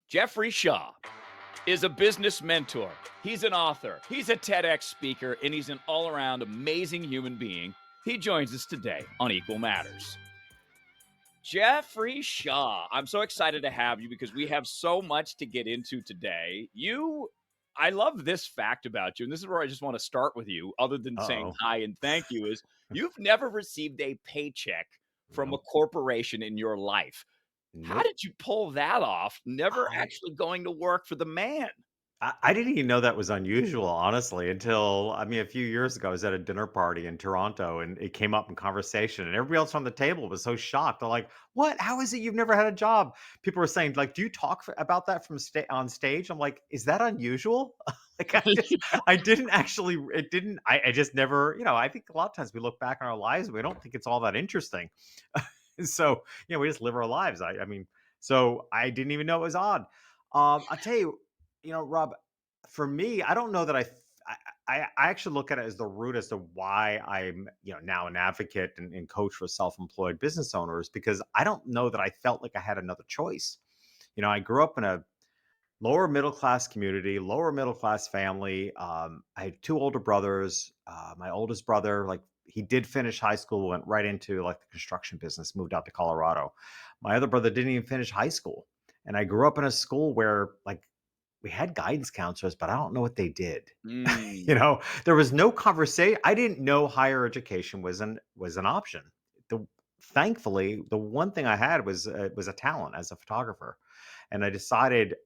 Jeffrey Shaw is a business mentor. He's an author. He's a TEDx speaker, and he's an all around amazing human being. He joins us today on Equal Matters. Jeffrey Shaw, I'm so excited to have you because we have so much to get into today. I love this fact about you, and this is where I just want to start with you, other than saying Uh-oh. hi and thank you, is you've never received a paycheck from a Nope. corporation in your life. How Nope. did you pull that off, never I actually going to work for the man? I didn't even know that was unusual, honestly, until a few years ago, I was at a dinner party in Toronto and it came up in conversation and everybody else on the table was so shocked. They're like, "What? How is it you've never had a job?" People were saying, like, "Do you talk about that on stage?" I'm like, "Is that unusual?" Like I didn't actually it didn't I just never, I think a lot of times we look back on our lives and we don't think it's all that interesting. So, we just live our lives. So I didn't even know it was odd. I'll tell you, Rob, for me, I don't know that I actually look at it as the root as to why I'm, now an advocate and coach for self-employed business owners, because I don't know that I felt like I had another choice. I grew up in a lower middle class community, lower middle class family. I had two older brothers. My oldest brother, like, he did finish high school, went right into like the construction business, moved out to Colorado. My other brother didn't even finish high school. And I grew up in a school where, like, we had guidance counselors, but I don't know what they did. Mm. There was no conversation. I didn't know higher education was an option. The Thankfully, the one thing I had was a talent as a photographer, and I decided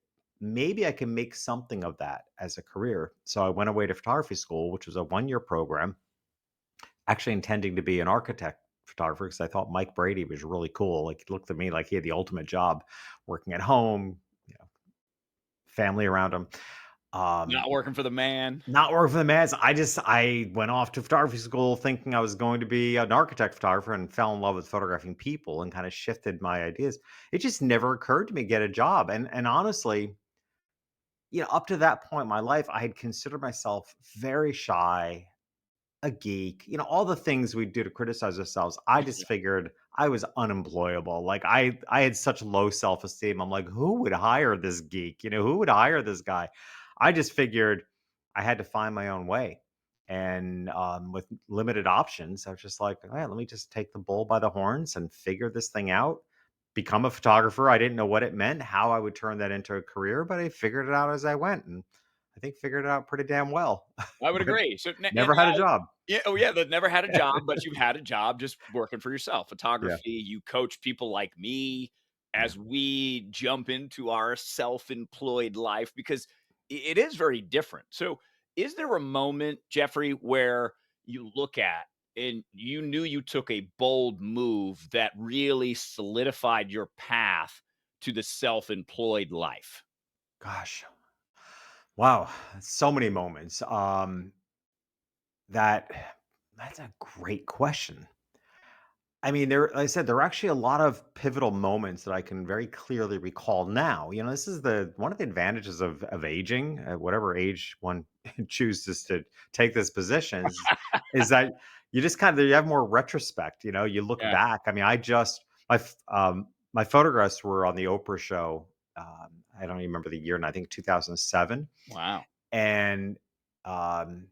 maybe I can make something of that as a career. So I went away to photography school, which was a 1 year program, actually intending to be an architect photographer because I thought Mike Brady was really cool. Like, he looked at me like he had the ultimate job, working at home, family around him. Um, Not working for the man. Not working for the Mets. I went off to photography school thinking I was going to be an architect photographer and fell in love with photographing people and kind of shifted my ideas. It just never occurred to me to get a job. And honestly, up to that point in my life, I had considered myself very shy, a geek, all the things we do to criticize ourselves. I just figured I was unemployable. Like, I had such low self-esteem. I'm like, who would hire this geek? Who would hire this guy? I just figured I had to find my own way. And with limited options, I was just like, all right, let me just take the bull by the horns and figure this thing out. Become a photographer. I didn't know what it meant, how I would turn that into a career, but I figured it out as I went, and I think figured it out pretty damn well. I would But agree. So, and never had a job. yeah, oh yeah, that never had a job, but you've had a job just working for yourself. Yeah. Photography, you coach people like me Yeah. as we jump into our self-employed life because it is very different. So, is there a moment, Jeffrey, where you look at and you knew you took a bold move that really solidified your path to the self-employed life? Gosh. Wow. So many moments. That that's a great question. Like I said, there are actually a lot of pivotal moments that I can very clearly recall now. This is the one of the advantages of aging, at whatever age one chooses to take this position, is that you just you have more retrospect. You look Yeah. back. My photographs were on the Oprah show. I don't even remember the year, and I think 2007, Wow. and um,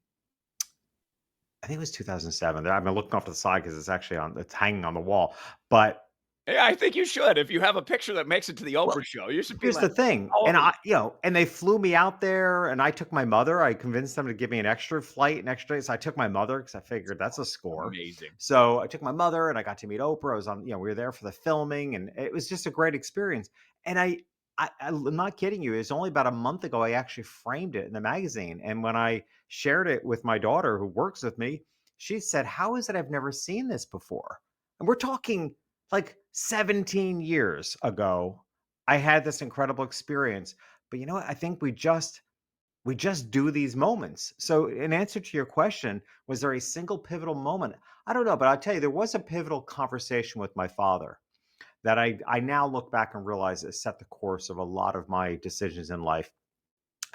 I think it was 2007. I'm looking off to the side because it's hanging on the wall. But Yeah, I think you should. If you have a picture that makes it to the well, Oprah show, you should be here's like the thing, all and over. and they flew me out there, and I took my mother. I convinced them to give me an extra flight, an extra day. So I took my mother because I figured that's a score. Amazing. So I took my mother, and I got to meet Oprah. I was on, we were there for the filming, and it was just a great experience. And I'm not kidding you. It's only about a month ago I actually framed it in the magazine, and when I shared it with my daughter who works with me, she said, "How is it I've never seen this before?" And we're talking like 17 years ago. I had this incredible experience. But you know what? I think we just do these moments. So, in answer to your question, was there a single pivotal moment? I don't know, but I'll tell you, there was a pivotal conversation with my father that I now look back and realize it set the course of a lot of my decisions in life.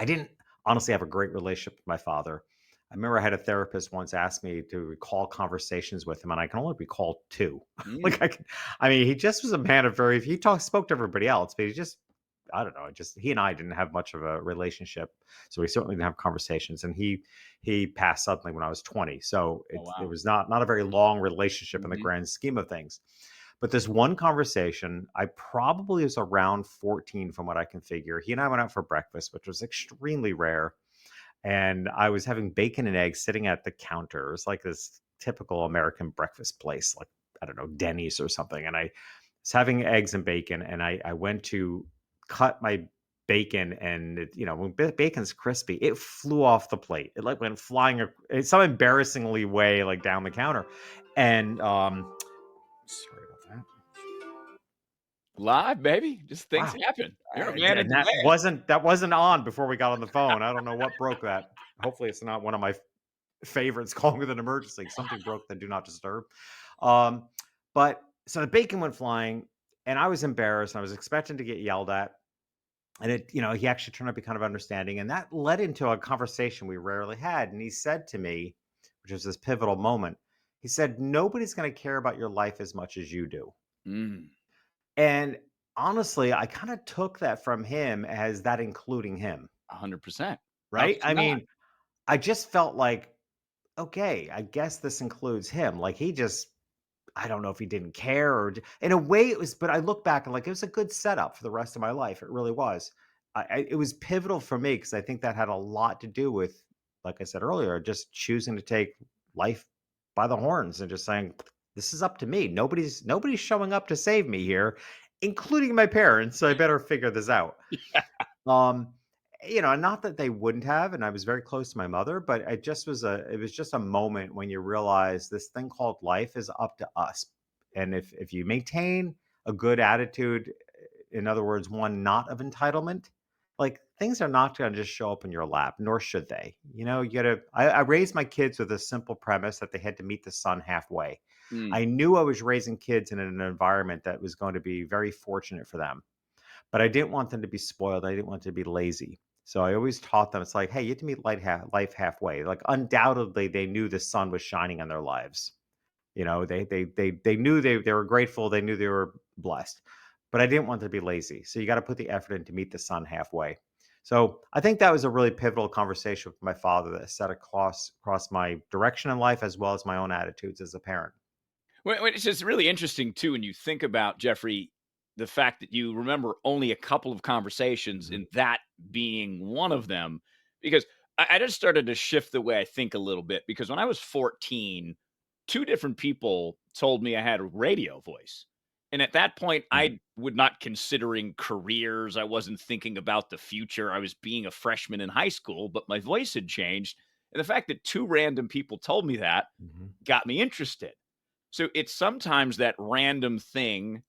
I didn't honestly have a great relationship with my father. I remember I had a therapist once ask me to recall conversations with him, and I can only recall two. Mm. Like, he just was a man of very. He spoke to everybody else, but he just I don't know, just he and I didn't have much of a relationship, so we certainly didn't have conversations. And he passed suddenly when I was 20, so Oh, it wow. was not a very long relationship in the Mhm. grand scheme of things. But this one conversation, I probably was around 14 from what I can figure. He and I went out for breakfast, which was extremely rare, and I was having bacon and eggs sitting at the counter. It was like this typical American breakfast place, like I don't know, Denny's or something. And I was having eggs and bacon, and I went to cut my bacon, and when bacon's crispy, it flew off the plate. It like went flying in some embarrassingly way, like down the counter. And sorry about that. Live, baby. Just things Wow. happen. You're a man in And that demand. wasn't on before we got on the phone. I don't know what broke that. Hopefully, it's not one of my favorites calling with an emergency. Something broke the do not disturb. Um, but so the bacon went flying, and I was embarrassed. And I was expecting to get yelled at. And he actually turned out to be kind of understanding. And that led into a conversation we rarely had. And he said to me, which was this pivotal moment, he said, "Nobody's going to care about your life as much as you do." Mm, And honestly, I kind of took that from him as that including him, 100%. How right? could I you not? mean, I just felt like, okay, I guess this includes him. Like he just I don't know if he didn't care in a way it was, but I look back and like it was a good setup for the rest of my life. It really was. It was pivotal for me because I think that had a lot to do with, like I said earlier, just choosing to take life by the horns and just saying, "This is up to me. Nobody's showing up to save me here, including my parents. So I better figure this out." Um, not that they wouldn't have, and I was very close to my mother, but it was just a moment when you realize this thing called life is up to us. And if you maintain a good attitude, in other words, one not of entitlement, like things are not going to just show up in your lap, nor should they. You gotta I raised my kids with a simple premise that they had to meet the sun halfway. Mm. I knew I was raising kids in an environment that was going to be very fortunate for them, but I didn't want them to be spoiled. I didn't want them to be lazy. So I always taught them it's like, hey, you have to meet life halfway. Like undoubtedly, they knew the sun was shining on their lives. They knew they were grateful. They knew they were blessed, but I didn't want them to be lazy. So you got to put the effort in to meet the sun halfway. So I think that was a really pivotal conversation with my father that set across my direction in life as well as my own attitudes as a parent. Well, it's just really interesting too when you think about, Jeffrey, the fact that you remember only a couple of conversations Mhm. and that being one of them, because I just started to shift the way I think a little bit. Because when I was 14, two different people told me I had a radio voice. And at that point, Mm. I would not considering careers. I wasn't thinking about the future. I was being a freshman in high school, but my voice had changed. And the fact that two random people told me that Mhm. got me interested. So it's sometimes that random thing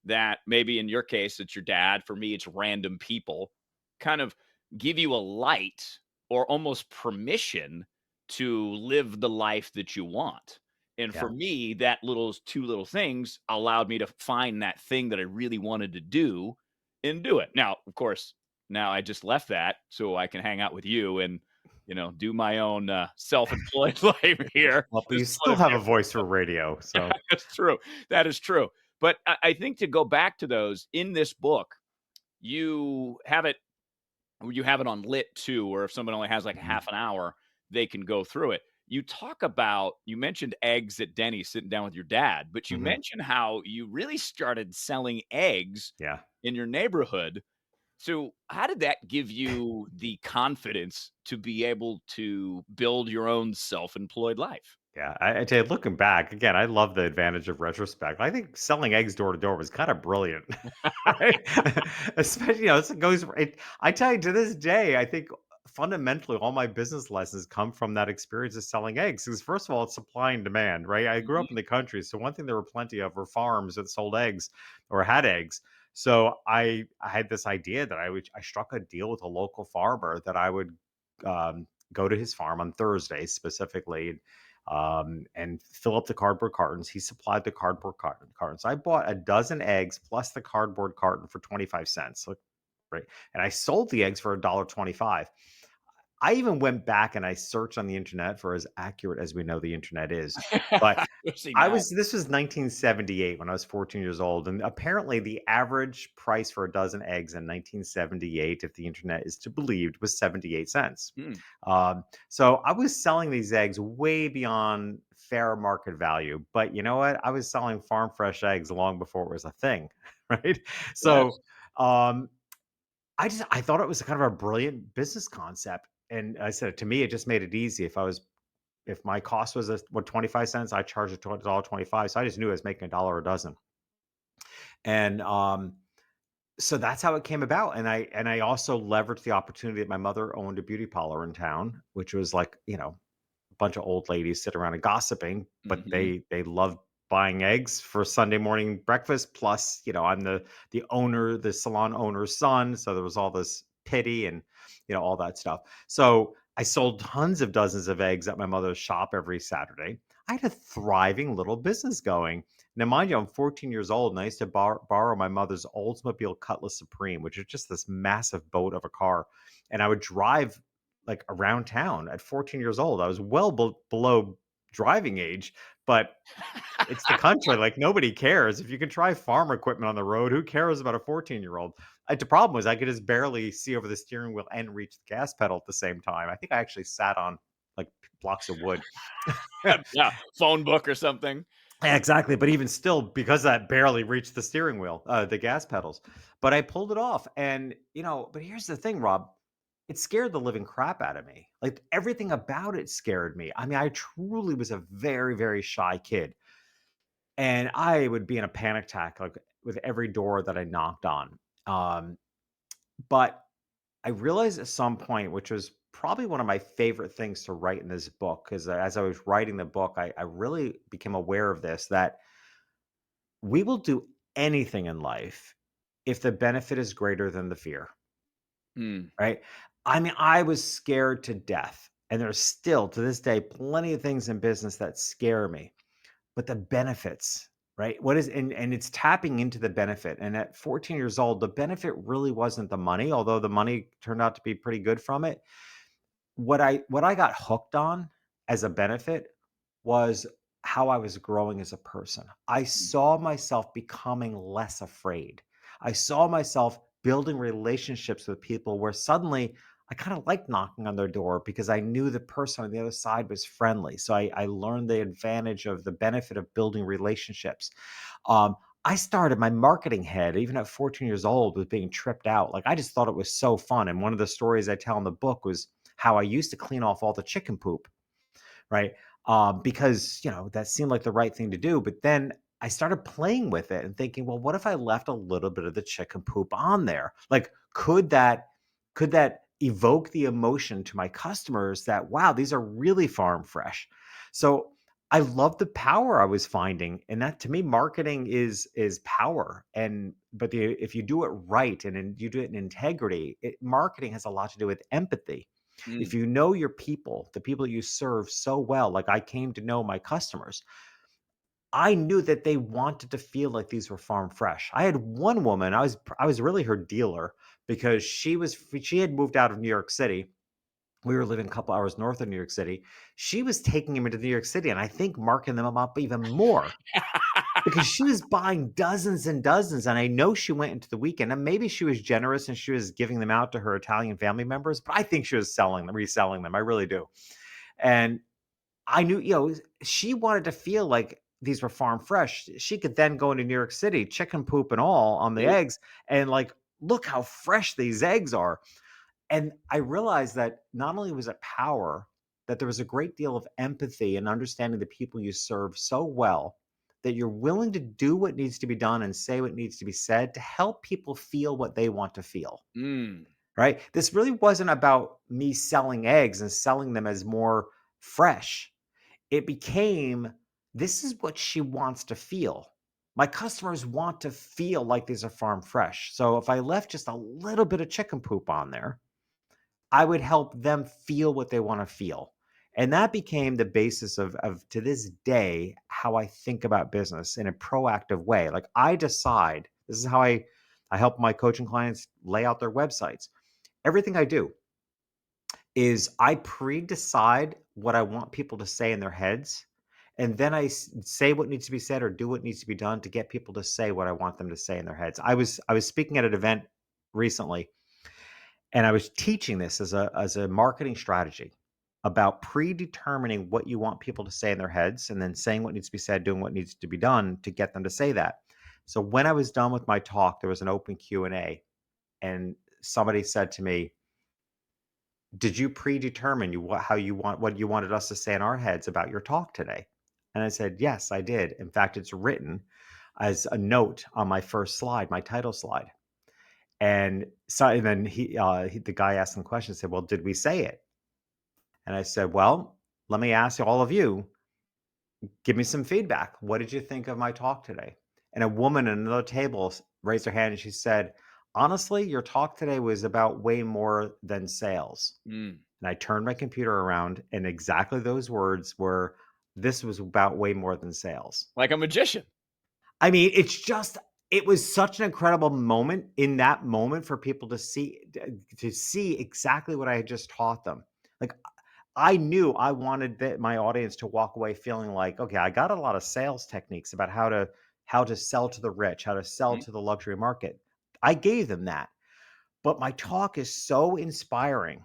that maybe in your case, it's your dad. For me, it's random people kind of give you a light or almost permission to live the life that you want. And Yeah. for me, that little two little things allowed me to find that thing that I really wanted to do and do it. Now, of course, now I just left that so I can hang out with you and do my own self-employed life here. Well, but you Just still one of have you. a voice for radio, so That's true. That is true. But I think to go back to those in this book, you have it you have it on lit too, or if someone only has like a mhm, half an hour, they can go through it. You mentioned eggs at Denny's sitting down with your dad, but you mhm, mentioned how you really started selling eggs yeah. in your neighborhood. So, how did that give you the confidence to be able to build your own self-employed life? Yeah, I tell you, looking back, again, I love the advantage of retrospect. I think selling eggs door to door was kind of brilliant, right? Especially, it goes. I tell you, to this day, I think fundamentally all my business lessons come from that experience of selling eggs. Because first of all, it's supply and demand, right? I grew up in Mhm. the country, so one thing there were plenty of were farms that sold eggs or had eggs. So I had this idea that I struck a deal with a local farmer that I would go to his farm on Thursdays specifically, and fill up the cardboard cartons. He supplied the cardboard cartons. I bought a dozen eggs plus the cardboard carton for 25 cents. Look, right. And I sold the eggs for $1.25. I even went back and I searched on the internet for as accurate as we know the internet is. But Especially I now. was this was 1978 when I was 14 years old, and apparently the average price for a dozen eggs in 1978, if the internet is to believed, was 78 cents. Hmm. So I was selling these eggs way beyond fair market value. But you know what? I was selling farm fresh eggs long before it was a thing, right? So Yes. um, I thought it was kind of a brilliant business concept. And I said to me, it just made it easy. If my cost was 25 cents, I charged a $1.25. So I just knew I was making a dollar a dozen. And so that's how it came about. And I also leveraged the opportunity that my mother owned a beauty parlor in town, which was like, bunch of old ladies sit around and gossiping, but Mhm. they love buying eggs for Sunday morning breakfast. Plus, I'm the owner, the salon owner's son, so there was all this pity and all that stuff. So I sold tons of dozens of eggs at my mother's shop every Saturday. I had a thriving little business going. Now, mind you, I'm 14 years old, and I used to borrow my mother's Oldsmobile Cutlass Supreme, which is just this massive boat of a car, and I would drive like around town at 14 years old. I was well below driving age, but it's the country. Like nobody cares. If you can try farm equipment on the road, who cares about a 14-year-old? The problem was I could just barely see over the steering wheel and reach the gas pedal at the same time. I think I actually sat on like blocks of wood. Yeah, phone book or something. Yeah, exactly. But even still, because that barely reached the steering wheel, the gas pedals, but I pulled it off. And, but here's the thing, Rob, it scared the living crap out of me. Like everything about it scared me. I mean, I truly was a very, very shy kid. And I would be in a panic attack like with every door that I knocked on. Um, but I realized at some point, which was probably one of my favorite things to write in this book, because as I was writing the book, I really became aware of this that we will do anything in life if the benefit is greater than the fear, Mm, right? I mean, I was scared to death. And there's still to this day plenty of things in business that scare me, but the benefits, right? And it's tapping into the benefit. And at 14 years old, the benefit really wasn't the money, although the money turned out to be pretty good from it. What I got hooked on as a benefit was how I was growing as a person. I mm, saw myself becoming less afraid. I saw myself building relationships with people where suddenly I kind of liked knocking on their door because I knew the person on the other side was friendly. So I learned the advantage of the benefit of building relationships. Um, I started my marketing head, even at 14 years old, was being tripped out. Like I just thought it was so fun. And one of the stories I tell in the book was how I used to clean off all the chicken poop, right? Because that seemed like the right thing to do. But then I started playing with it and thinking, well, what if I left a little bit of the chicken poop on there? Like, could that evoke the emotion to my customers that wow, these are really farm fresh? So I love the power I was finding, and that to me, marketing is power. And but if you do it right and you do it in integrity, marketing has a lot to do with empathy. If mm, you know your people, the people you serve so well, like I came to know my customers, I knew that they wanted to feel like these were farm fresh. I had one woman, I was really her dealer because she had moved out of New York City. We were living a couple hours north of New York City. She was taking him into New York City and I think marking them up even more because she was buying dozens and dozens. And I know she went into the weekend and maybe she was generous and she was giving them out to her Italian family members, but I think she was selling them, reselling them. I really do. And I knew, she wanted to feel like these were farm fresh. She could then go into New York City, chicken poop and all on the ooh, eggs, and like, look how fresh these eggs are. And I realized that not only was it power, that there was a great deal of empathy and understanding the people you serve so well that you're willing to do what needs to be done and say what needs to be said to help people feel what they want to feel. mm, Right? This really wasn't about me selling eggs and selling them as more fresh. It became this is what she wants to feel. My customers want to feel like these are farm fresh. So if I left just a little bit of chicken poop on there, I would help them feel what they want to feel. And that became the basis of to this day how I think about business in a proactive way. Like I decide, this is how I help my coaching clients lay out their websites. Everything I do, is I pre-decide what I want people to say in their heads, and then say what needs to be said or do what needs to be done to get people to say what I want them to say in their heads. I was speaking at an event recently, and I was teaching this as a marketing strategy about predetermining what you want people to say in their heads and then saying what needs to be said, doing what needs to be done to get them to say that. So when I was done with my talk, there was an open Q&A, and somebody said to me, "Did you predetermine how you want what you wanted us to say in our heads about your talk today?" And I said, "Yes, I did. In fact, it's written as a note on my first slide, my title slide." And then the guy asked some questions, said, "Well, did we say it?" And I said, "Well, let me ask all of you, give me some feedback. What did you think of my talk today?" And a woman at another table raised her hand and she said, "Honestly, your talk today was about way more than sales." Mm. And I turned my computer around, and exactly those words were, "This was about way more than sales." Like a magician. I mean, it was such an incredible moment in that moment for people to see exactly what I had just taught them. Like, I knew I wanted my audience to walk away feeling like, okay, I got a lot of sales techniques about how to sell to the rich, how to sell Mhm. to the luxury market. I gave them that, but my talk is so inspiring,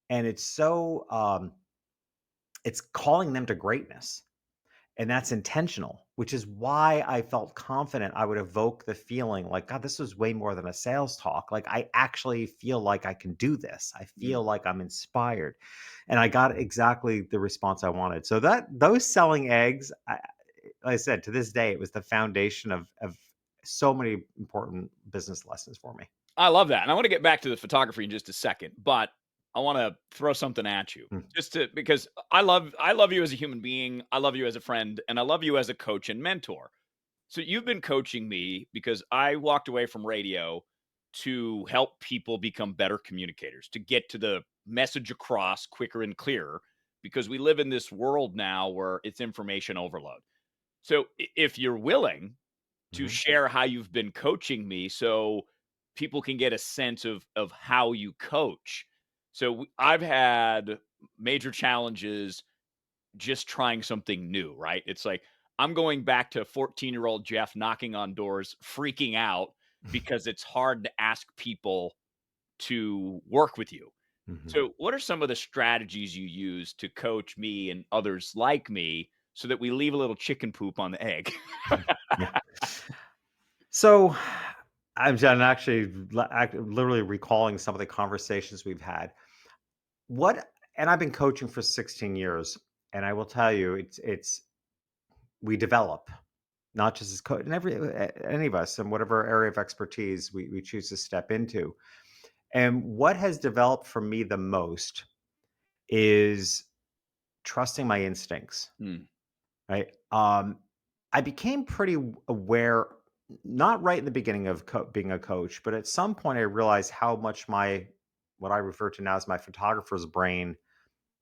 and it's calling them to greatness. And that's intentional, which is why I felt confident I would evoke the feeling like, God, this was way more than a sales talk. Like, I actually feel like I can do this. I Mm. feel like I'm inspired. And I got exactly the response I wanted. So those selling eggs, like I said, to this day, it was the foundation of so many important business lessons for me. I love that, and I wanna get back to the photography in just a second, but I wanna throw something at you Mm, just to because I love you as a human being, I love you as a friend, and I love you as a coach and mentor. So you've been coaching me because I walked away from radio to help people become better communicators, to get to the message across quicker and clearer because we live in this world now where it's information overload. So if you're willing to mhm. share how you've been coaching me so people can get a sense of how you coach. So I've had major challenges just trying something new, right? It's like I'm going back to 14-year-old Jeff knocking on doors, freaking out because it's hard to ask people to work with you. Mhm. So, what are some of the strategies you use to coach me and others like me so that we leave a little chicken poop on the egg? Yeah. So I'm actually literally recalling some of the conversations we've had. What and I've been coaching for 16 years, and I will tell you, it's we develop, not just as coach, and any of us in whatever area of expertise we choose to step into. And what has developed for me the most is trusting my instincts. Hmm. Right. I became pretty aware, not right in the beginning of being a coach, but at some point I realized how much what I refer to now as my photographer's brain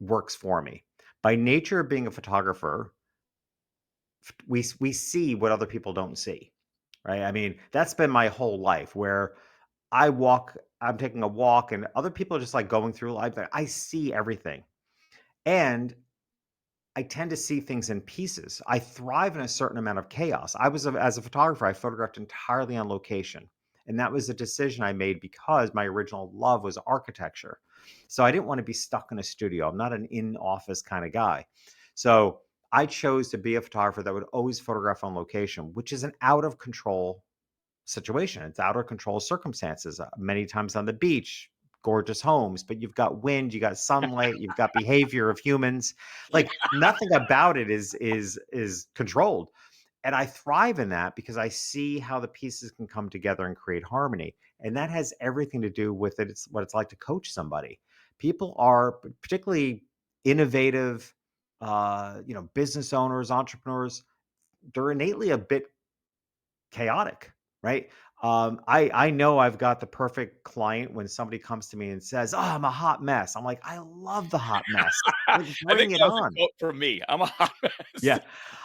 works for me. By nature of being a photographer, we see what other people don't see, right? I mean, that's been my whole life where I'm taking a walk and other people are just like going through life. I see everything. And I tend to see things in pieces. I thrive in a certain amount of chaos. As a photographer, I photographed entirely on location. And that was a decision I made because my original love was architecture. So I didn't want to be stuck in a studio. I'm not an in office kind of guy. So I chose to be a photographer that would always photograph on location, which is an out of control situation. It's out of control circumstances. Many times on the beach, gorgeous homes, but you've got wind, you got sunlight, you've got behavior of humans. Like nothing about it is controlled. And I thrive in that because I see how the pieces can come together and create harmony. And that has everything to do with it. It's what it's like to coach somebody. People are particularly innovative, business owners, entrepreneurs. They're innately a bit chaotic, right? I know I've got the perfect client when somebody comes to me and says, "Oh, I'm a hot mess." I'm like, "I love the hot mess. Like, I think bring it that was a on." quote from me. I'm a hot mess. Yeah.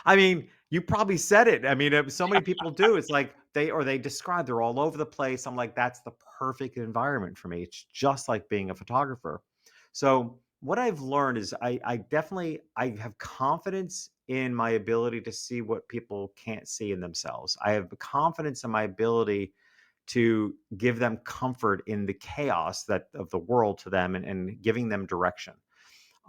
I mean, you probably said it. I mean, so many people do. It's like they describe they're all over the place. I'm like, that's the perfect environment for me. It's just like being a photographer. So What I've learned is I definitely I have confidence in my ability to see what people can't see in themselves. I have confidence in my ability to give them comfort in the chaos that of the world to them, and giving them direction.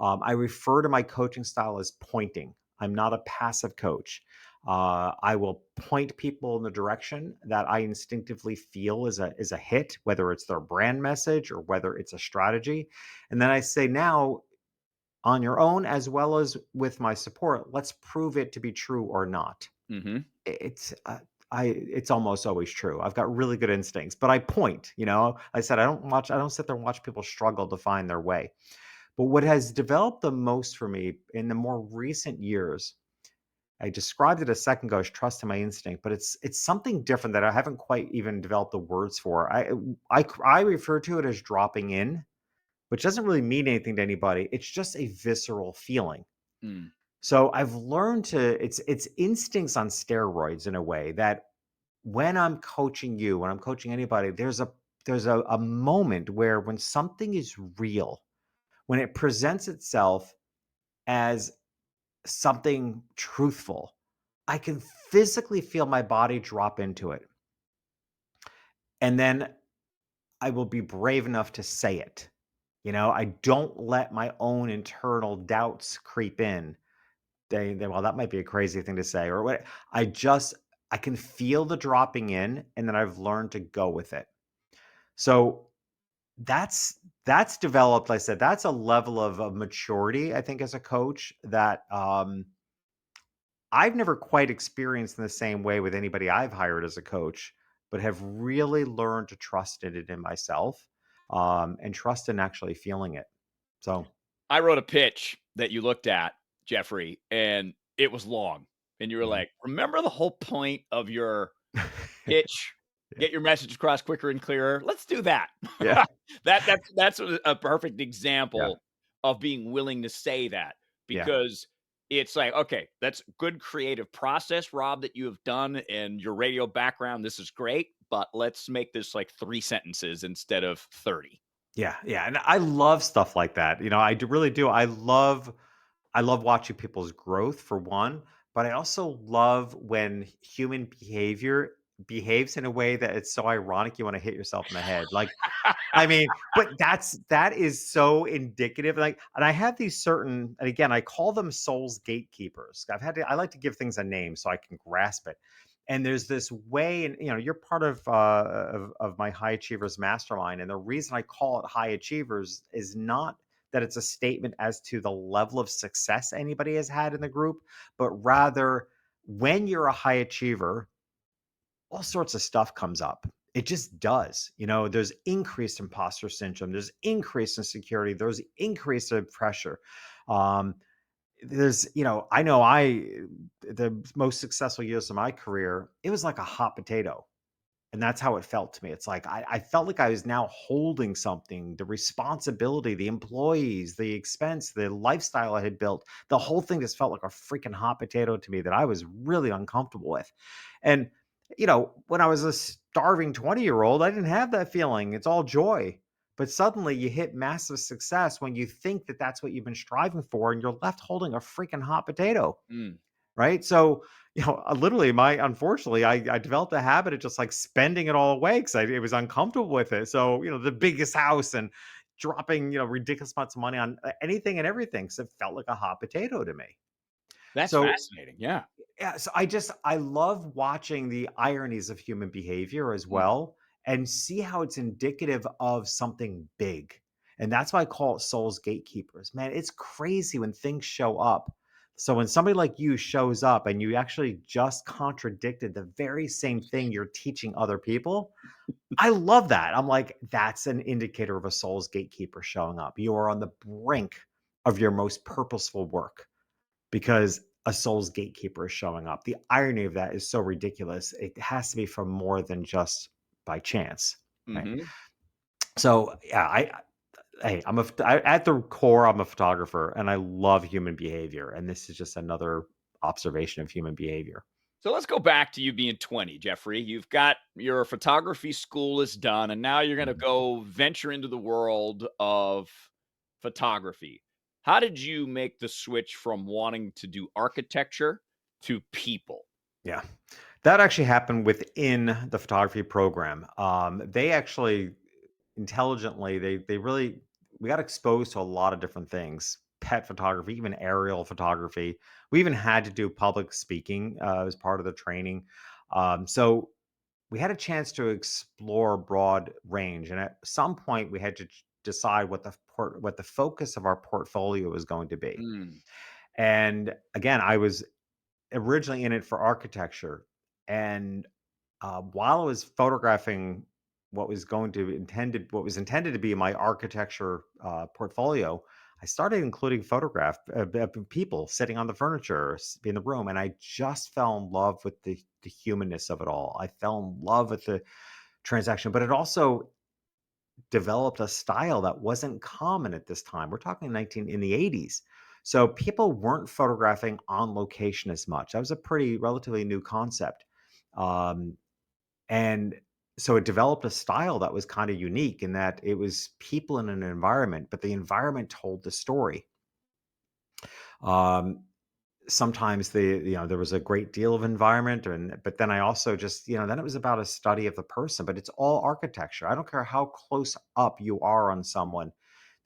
I refer to my coaching style as pointing. I'm not a passive coach. I will point people in the direction that I instinctively feel is a hit, whether it's their brand message or whether it's a strategy. And then I say, now on your own, as well as with my support, let's prove it to be true or not. Mhm. It's it's almost always true. I've got really good instincts, but I point. I said I don't sit there and watch people struggle to find their way. But what has developed the most for me in the more recent years, I described it a second ago as trust in my instinct, but it's something different that I haven't quite even developed the words for. I refer to it as dropping in, which doesn't really mean anything to anybody. It's just a visceral feeling. Mm. So I've learned to it's instincts on steroids in a way that when I'm coaching you, when I'm coaching anybody, there's a moment where when something is real, when it presents itself as something truthful, I can physically feel my body drop into it. And then I will be brave enough to say it. I don't let my own internal doubts creep in. Well, that might be a crazy thing to say, or what. I can feel the dropping in, and then I've learned to go with it. So that's developed. Like I said, that's a level of maturity, I think, as a coach that I've never quite experienced in the same way with anybody I've hired as a coach, but have really learned to trust in it in myself, and trust in actually feeling it. So, I wrote a pitch that you looked at, Jeffrey, and it was long. And you were mhm. like, "Remember the whole point of your pitch? Yeah, Get your message across quicker and clearer. Let's do that." yeah, That's a perfect yeah, example of being willing to say that, yeah, because it's like, okay, that's good creative process, Rob, that you have done, and your radio background. This is great, but let's make this like 3 sentences instead of 30. yeah, yeah. And I love stuff like that. Really do. I love watching people's growth for one, but I also love when human behavior behaves in a way that it's so ironic you want to hit yourself in the head. Like, I mean, but that is so indicative. Like, and I have these certain, and again, I call them souls gatekeepers. I like to give things a name so I can grasp it. And there's this way, and you're part of my high achievers mastermind. And the reason I call it high achievers is not that it's a statement as to the level of success anybody has had in the group, but rather when you're a high achiever, all sorts of stuff comes up. It just does. There's increased imposter syndrome, there's increased insecurity, there's increased pressure. Um, I know the most successful years of my career, it was like a hot potato. And that's how it felt to me. It's like I felt like I was now holding something, the responsibility, the employees, the expense, the lifestyle I had built. The whole thing just felt like a freaking hot potato to me that I was really uncomfortable with. And, when I was a starving 20-year-old, I didn't have that feeling. It's all joy. But suddenly you hit massive success when you think that that's what you've been striving for, and you're left holding a freaking hot potato. Mm. Right? So, literally unfortunately, I developed a habit of just like spending it all away because it was uncomfortable with it. So, the biggest house and dropping, ridiculous amounts of money on anything and everything because it felt like a hot potato to me. That's So, fascinating. Yeah. yeah, so I love watching the ironies of human behavior as Mm. well, and see how it's indicative of something big. And that's why I call it souls gatekeepers. Man, it's crazy when things show up. So when somebody like you shows up and you actually just contradicted the very same thing you're teaching other people, I love that. I'm like, that's an indicator of a souls gatekeeper showing up. You are on the brink of your most purposeful work because a soul's gatekeeper is showing up. The irony of that is so ridiculous. It has to be from more than just by chance, right? Mhm. So yeah, hey, at the core, I'm a photographer, and I love human behavior, and this is just another observation of human behavior. So let's go back to you being 20, Jeffrey. You've got your photography school is done, and now you're going to Mhm. go venture into the world of photography. How did you make the switch from wanting to do architecture to people? Yeah. That actually happened within the photography program. They actually intelligently, they really we got exposed to a lot of different things. Pet photography, even aerial photography. We even had to do public speaking as part of the training. So we had a chance to explore a broad range, and at some point, we had to decide what the focus of our portfolio was going to be. Mm, And again, I was originally in it for architecture, and while I was photographing what was intended to be my architecture portfolio, I started including people sitting on the furniture in the room, and I just fell in love with the humanness of it all. I fell in love with the transaction, but it also developed a style that wasn't common at this time. We're talking 19 in the 80s. So people weren't photographing on location as much. That was a pretty relatively new concept. Um, and so it developed a style that was kind of unique in that it was people in an environment, but the environment told the story. Um, Sometimes there was a great deal of environment, and but then I also just then it was about a study of the person, but it's all architecture. I don't care how close up you are on someone.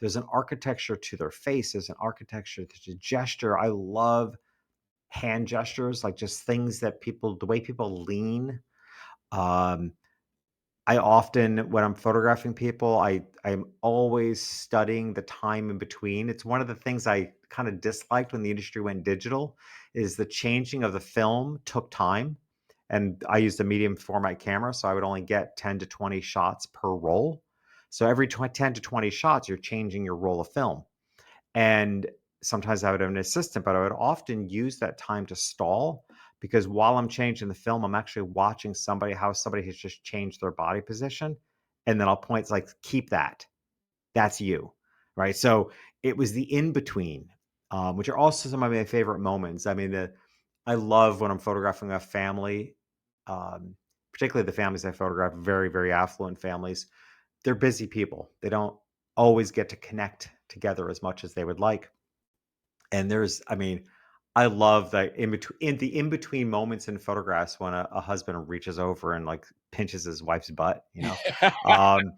There's an architecture to their face. There's an architecture to the gesture. I love hand gestures, like just things that people, the way people lean. Um, I often, when I'm photographing people, I'm always studying the time in between. It's one of the things I kind of disliked when the industry went digital, is the changing of the film took time. And I used a medium format camera, so I would only get 10 to 20 shots per roll. So every 10 to 20 shots, you're changing your roll of film. And sometimes I would have an assistant, but I would often use that time to stall, because while I'm changing the film, I'm actually watching how somebody has just changed their body position. And then I'll point, it's like, keep that. That's you. Right. So it was the in between, which are also some of my favorite moments. I mean, I love when I'm photographing a family, um, particularly the families I photograph, very, very affluent families. They're busy people. They don't always get to connect together as much as they would like. And I mean, I love that in between moments in photographs when a husband reaches over and like pinches his wife's butt. Um,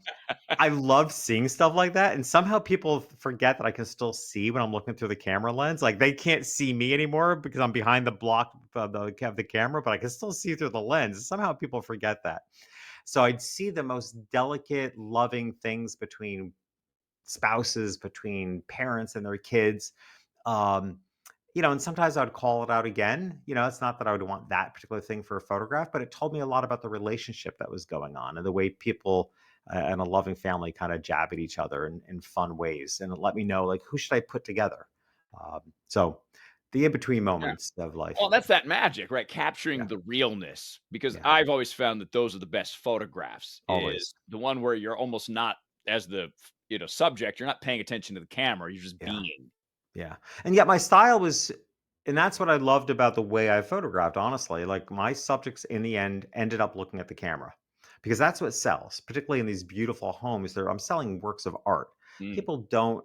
I love seeing stuff like that. And somehow people forget that I can still see when I'm looking through the camera lens. Like they can't see me anymore because I'm behind the block of the camera, but I can still see through the lens. Somehow people forget that. So I'd see the most delicate, loving things between spouses, between parents and their kids. Um, and sometimes I would call it out again. It's not that I would want that particular thing for a photograph, but it told me a lot about the relationship that was going on and the way people and a loving family kind of jab at each other in fun ways. And it let me know, like, who should I put together? So the in between yeah. moments of life. Well, that's that magic, right? Capturing Yeah. the realness, because Yeah. I've always found that those are the best photographs, is Always. the one where you're almost not as the, subject, you're not paying attention to the camera, you're just Yeah. being. Yeah, and yet my style was and that's what I loved about the way I photographed, honestly. Like, my subjects in the end ended up looking at the camera, because that's what sells, particularly in these beautiful homes. I'm selling works of art. Mm. People don't,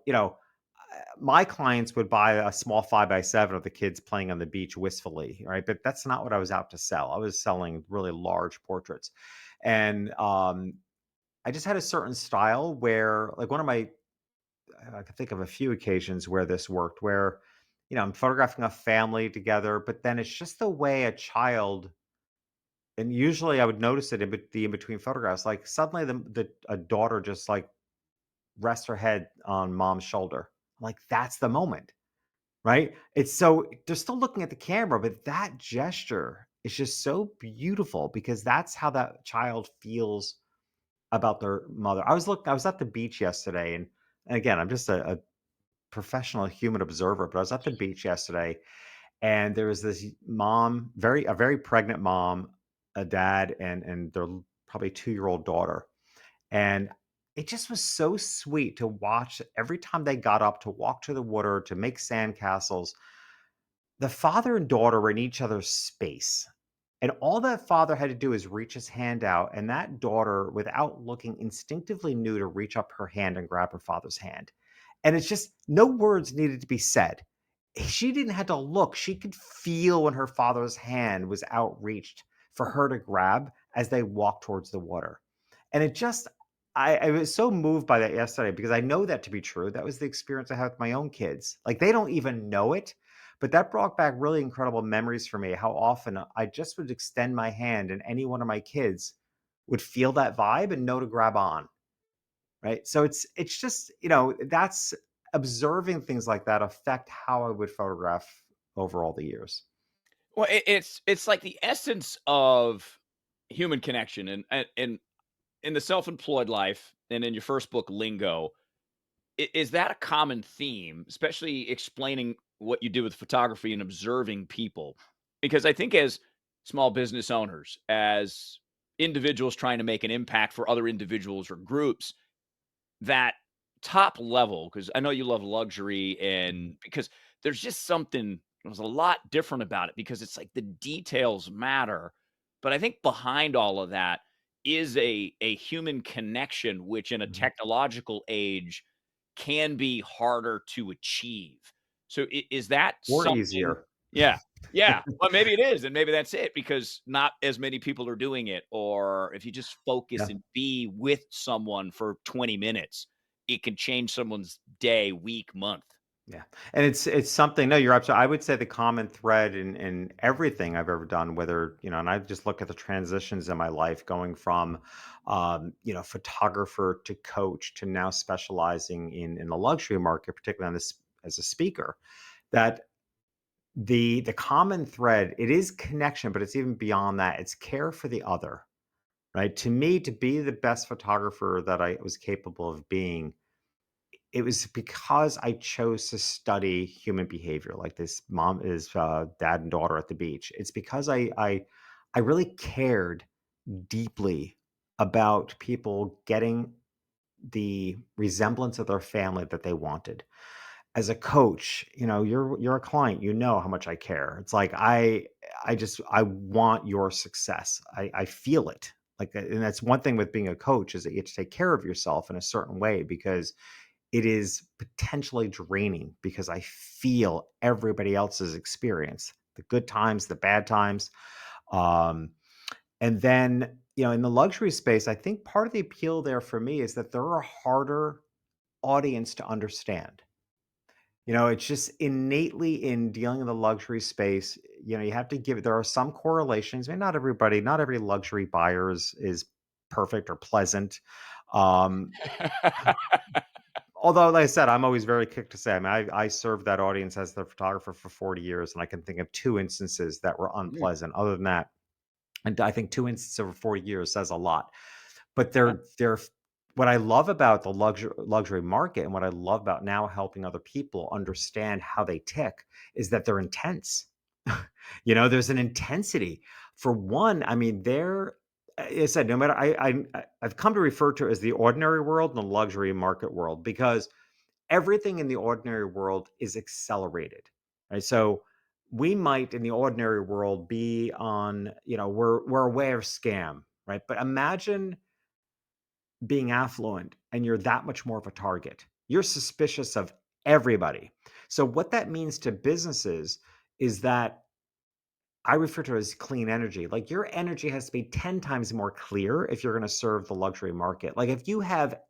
my clients would buy a small 5x7 of the kids playing on the beach wistfully, right? But that's not what I was out to sell. I was selling really large portraits. And I just had a certain style where, like, one of my I can think of a few occasions where this worked, where, I'm photographing a family together, but then it's just the way a child, and usually I would notice it the in between photographs, like suddenly a daughter just like rests her head on mom's shoulder. I'm like, that's the moment, right? It's so they're still looking at the camera, but that gesture is just so beautiful because that's how that child feels about their mother. I was at the beach yesterday, and again, I'm just a professional human observer, but I was at the beach yesterday and there was this mom, a very pregnant mom, a dad, and their probably 2-year-old daughter. And it just was so sweet to watch every time they got up to walk to the water, to make sandcastles. The father and daughter were in each other's space. And all that father had to do is reach his hand out, and that daughter, without looking, instinctively knew to reach up her hand and grab her father's hand. And it's just no words needed to be said. She didn't have to look. She could feel when her father's hand was outreached for her to grab as they walked towards the water. And it just, I was so moved by that yesterday because I know that to be true. That was the experience I had with my own kids. Like they don't even know it, but that brought back really incredible memories for me. How often I just would extend my hand and any one of my kids would feel that vibe and know to grab on. Right. So it's just, that's observing things like that affect how I would photograph over all the years. Well, it's like the essence of human connection, and in the self-employed life, and in your first book, Lingo, is that a common theme, especially explaining what you do with photography and observing people? Because I think as small business owners, as individuals trying to make an impact for other individuals or groups, that top level, because I know you love luxury, Mhm. and because there's just something there's a lot different about it because it's like the details matter. But I think behind all of that is a human connection, which in a Mhm. technological age can be harder to achieve. So is that Or something? easier. Yeah. Yeah. Well, maybe it is, and maybe that's it because not as many people are doing it. Or if you just focus Yeah. and be with someone for 20 minutes, it can change someone's day, week, month. Yeah, and it's something. No, you're absolutely. I would say the common thread in everything I've ever done, whether and I just look at the transitions in my life, going from, photographer to coach to now specializing in the luxury market, particularly on this as a speaker. That the common thread, it is connection, but it's even beyond that. It's care for the other, right? To me, to be the best photographer that I was capable of being, it was because I chose to study human behavior, like this mom is dad and daughter at the beach. It's because I really cared deeply about people getting the resemblance of their family that they wanted. As a coach, you're a client, you know how much I care. It's like I want your success. I feel it. Like, and that's one thing with being a coach is that you have to take care of yourself in a certain way because it is potentially draining because I feel everybody else's experience, the good times, the bad times. Um, and then, in the luxury space, I think part of the appeal there for me is that they're a harder audience to understand. It's just innately in dealing in the luxury space, you have to give there are some correlations. I mean, not every luxury buyer is perfect or pleasant. Um, Although, like I said, I'm always very quick to say, I mean, I served that audience as their photographer for 40 years, and I can think of 2 instances that were Mm, unpleasant. Other than that, and I think 2 instances over 40 years says a lot. But yeah. they're what I love about the luxury market and what I love about now helping other people understand how they tick is that they're intense. There's an intensity. For one, I mean, I said, no matter I've come to refer to it as the ordinary world and the luxury market world because everything in the ordinary world is accelerated, right? So we might in the ordinary world be on, we're aware of scam, right? But imagine being affluent and you're that much more of a target. You're suspicious of everybody. So what that means to businesses is that I refer to it as clean energy. Like your energy has to be 10 times more clear if you're going to serve the luxury market. Like if you have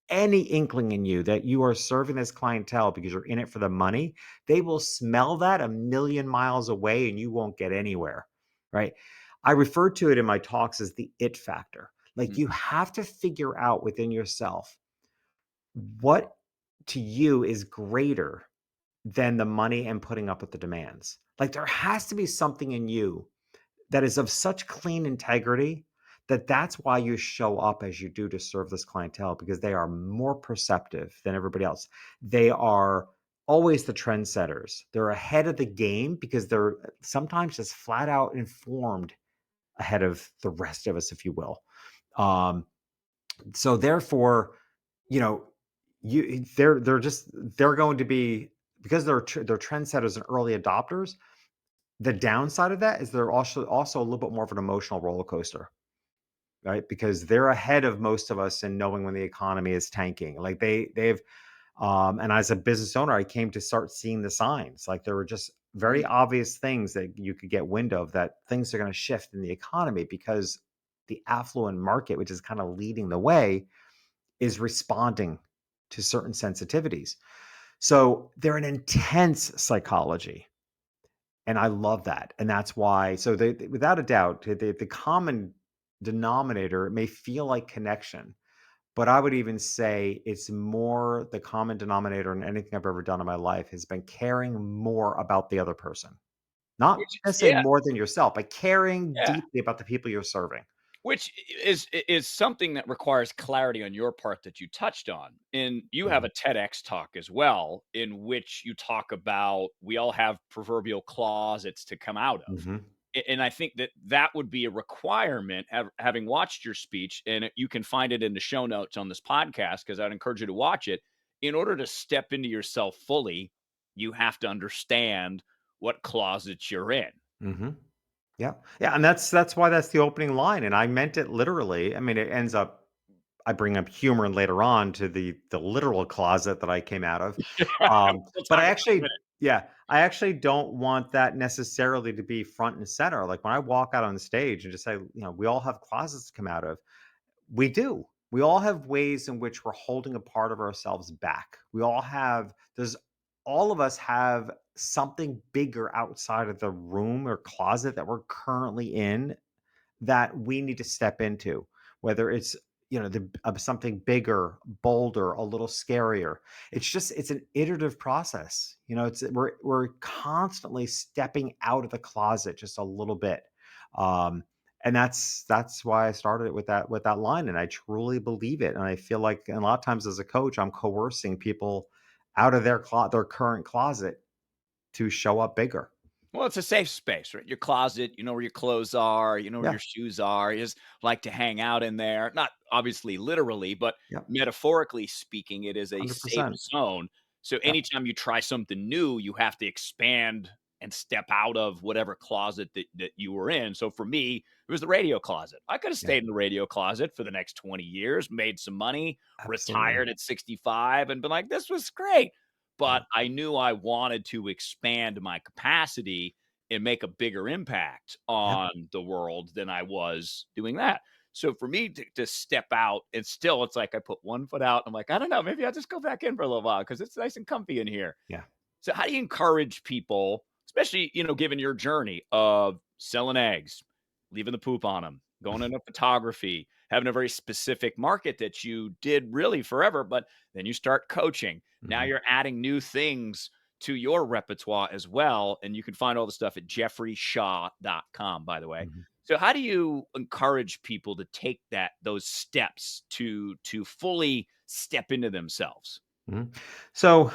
any inkling in you that you are serving this clientele because you're in it for the money, they will smell that a million miles away and you won't get anywhere. Right. I refer to it in my talks as the it factor. Like Mhm. you have to figure out within yourself what to you is greater than the money and putting up with the demands. Like there has to be something in you that is of such clean integrity that that's why you show up as you do to serve this clientele because they are more perceptive than everybody else. They are always the trendsetters. They're ahead of the game because they're sometimes just flat out informed ahead of the rest of us, if you will. So therefore, you know, they're going to be because they're trendsetters and early adopters. The downside of that is they're also a little bit more of an emotional roller coaster, right? Because they're ahead of most of us in knowing when the economy is tanking. Like they've And as a business owner, I came to start seeing the signs. Like there were just very Mm. obvious things that you could get wind of that things are going to shift in the economy because the affluent market, which is kind of leading the way, is responding to certain sensitivities. So they're an intense psychology. And I love that. And that's why, so without a doubt, the common denominator may feel like connection, but I would even say it's more the common denominator in anything I've ever done in my life has been caring more about the other person. Not Which is necessarily yeah, more than yourself, but caring yeah. deeply about the people you're serving. Which is something that requires clarity on your part that you touched on. And you have Mhm, a TEDx talk as well, in which you talk about we all have proverbial closets to come out of. mhm, And I think that that would be a requirement, having watched your speech, and you can find it in the show notes on this podcast because I'd encourage you to watch it. In order to step into yourself fully, you have to understand what closets you're in. mhm. Yeah. Yeah, and that's why that's the opening line, and I meant it literally. I mean, it ends up I bring up humor later on to the literal closet that I came out of. We'll But talk about it in a minute. I actually don't want that necessarily to be front and center. Like when I walk out on stage and just say, we all have closets to come out of. We do. We all have ways in which we're holding a part of ourselves back. There's all of us have something bigger outside of the room or closet that we're currently in that we need to step into, whether it's something bigger, bolder, a little scarier. It's an iterative process. It's we're constantly stepping out of the closet just a little bit. Um, and that's why I started it with that line, and I truly believe it. And I feel like and a lot of times as a coach, I'm coercing people out of their current closet to show up bigger. Well, it's a safe space, right? Your closet, you know where your clothes are, you know where Yeah, your shoes are. You just like to hang out in there. Not obviously literally, but yeah, metaphorically speaking, it is a safe 100%. zone. So Yeah, anytime you try something new, you have to expand and step out of whatever closet that you were in. So for me, it was the radio closet. I could have yeah, stayed in the radio closet for the next 20 years, made some money, absolutely. retired at 65, and been like, this was great. Yeah, But I knew I wanted to expand my capacity and make a bigger impact yeah. on the world than I was doing that. So for me to step out and still, it's like I put one foot out. I'm like, I don't know, maybe I'll just go back in for a little while because it's nice and comfy in here. Yeah. So how do you encourage people, especially, given your journey of selling eggs, leaving the poop on them, going into photography, having a very specific market that you did really forever, but then you start coaching. Now Mhm, you're adding new things to your repertoire as well. And you can find all the stuff at jeffreyshaw.com, by the way. mhm, So how do you encourage people to take those steps to fully step into themselves? mhm. So,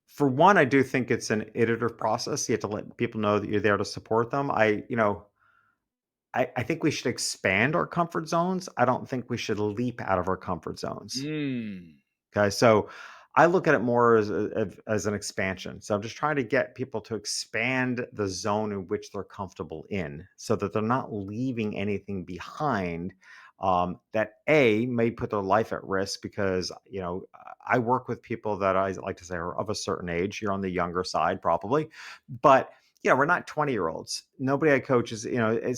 for one, I do think it's an iterative process. You have to let people know that you're there to support them. I think we should expand our comfort zones. I don't think we should leap out of our comfort zones. Mm. Okay, so I look at it more as an expansion. So I'm just trying to get people to expand the zone in which they're comfortable in, so that they're not leaving anything behind that may put their life at risk. Because I work with people that I like to say are of a certain age. You're on the younger side, probably, but we're not 20-year-olds. Nobody I coach is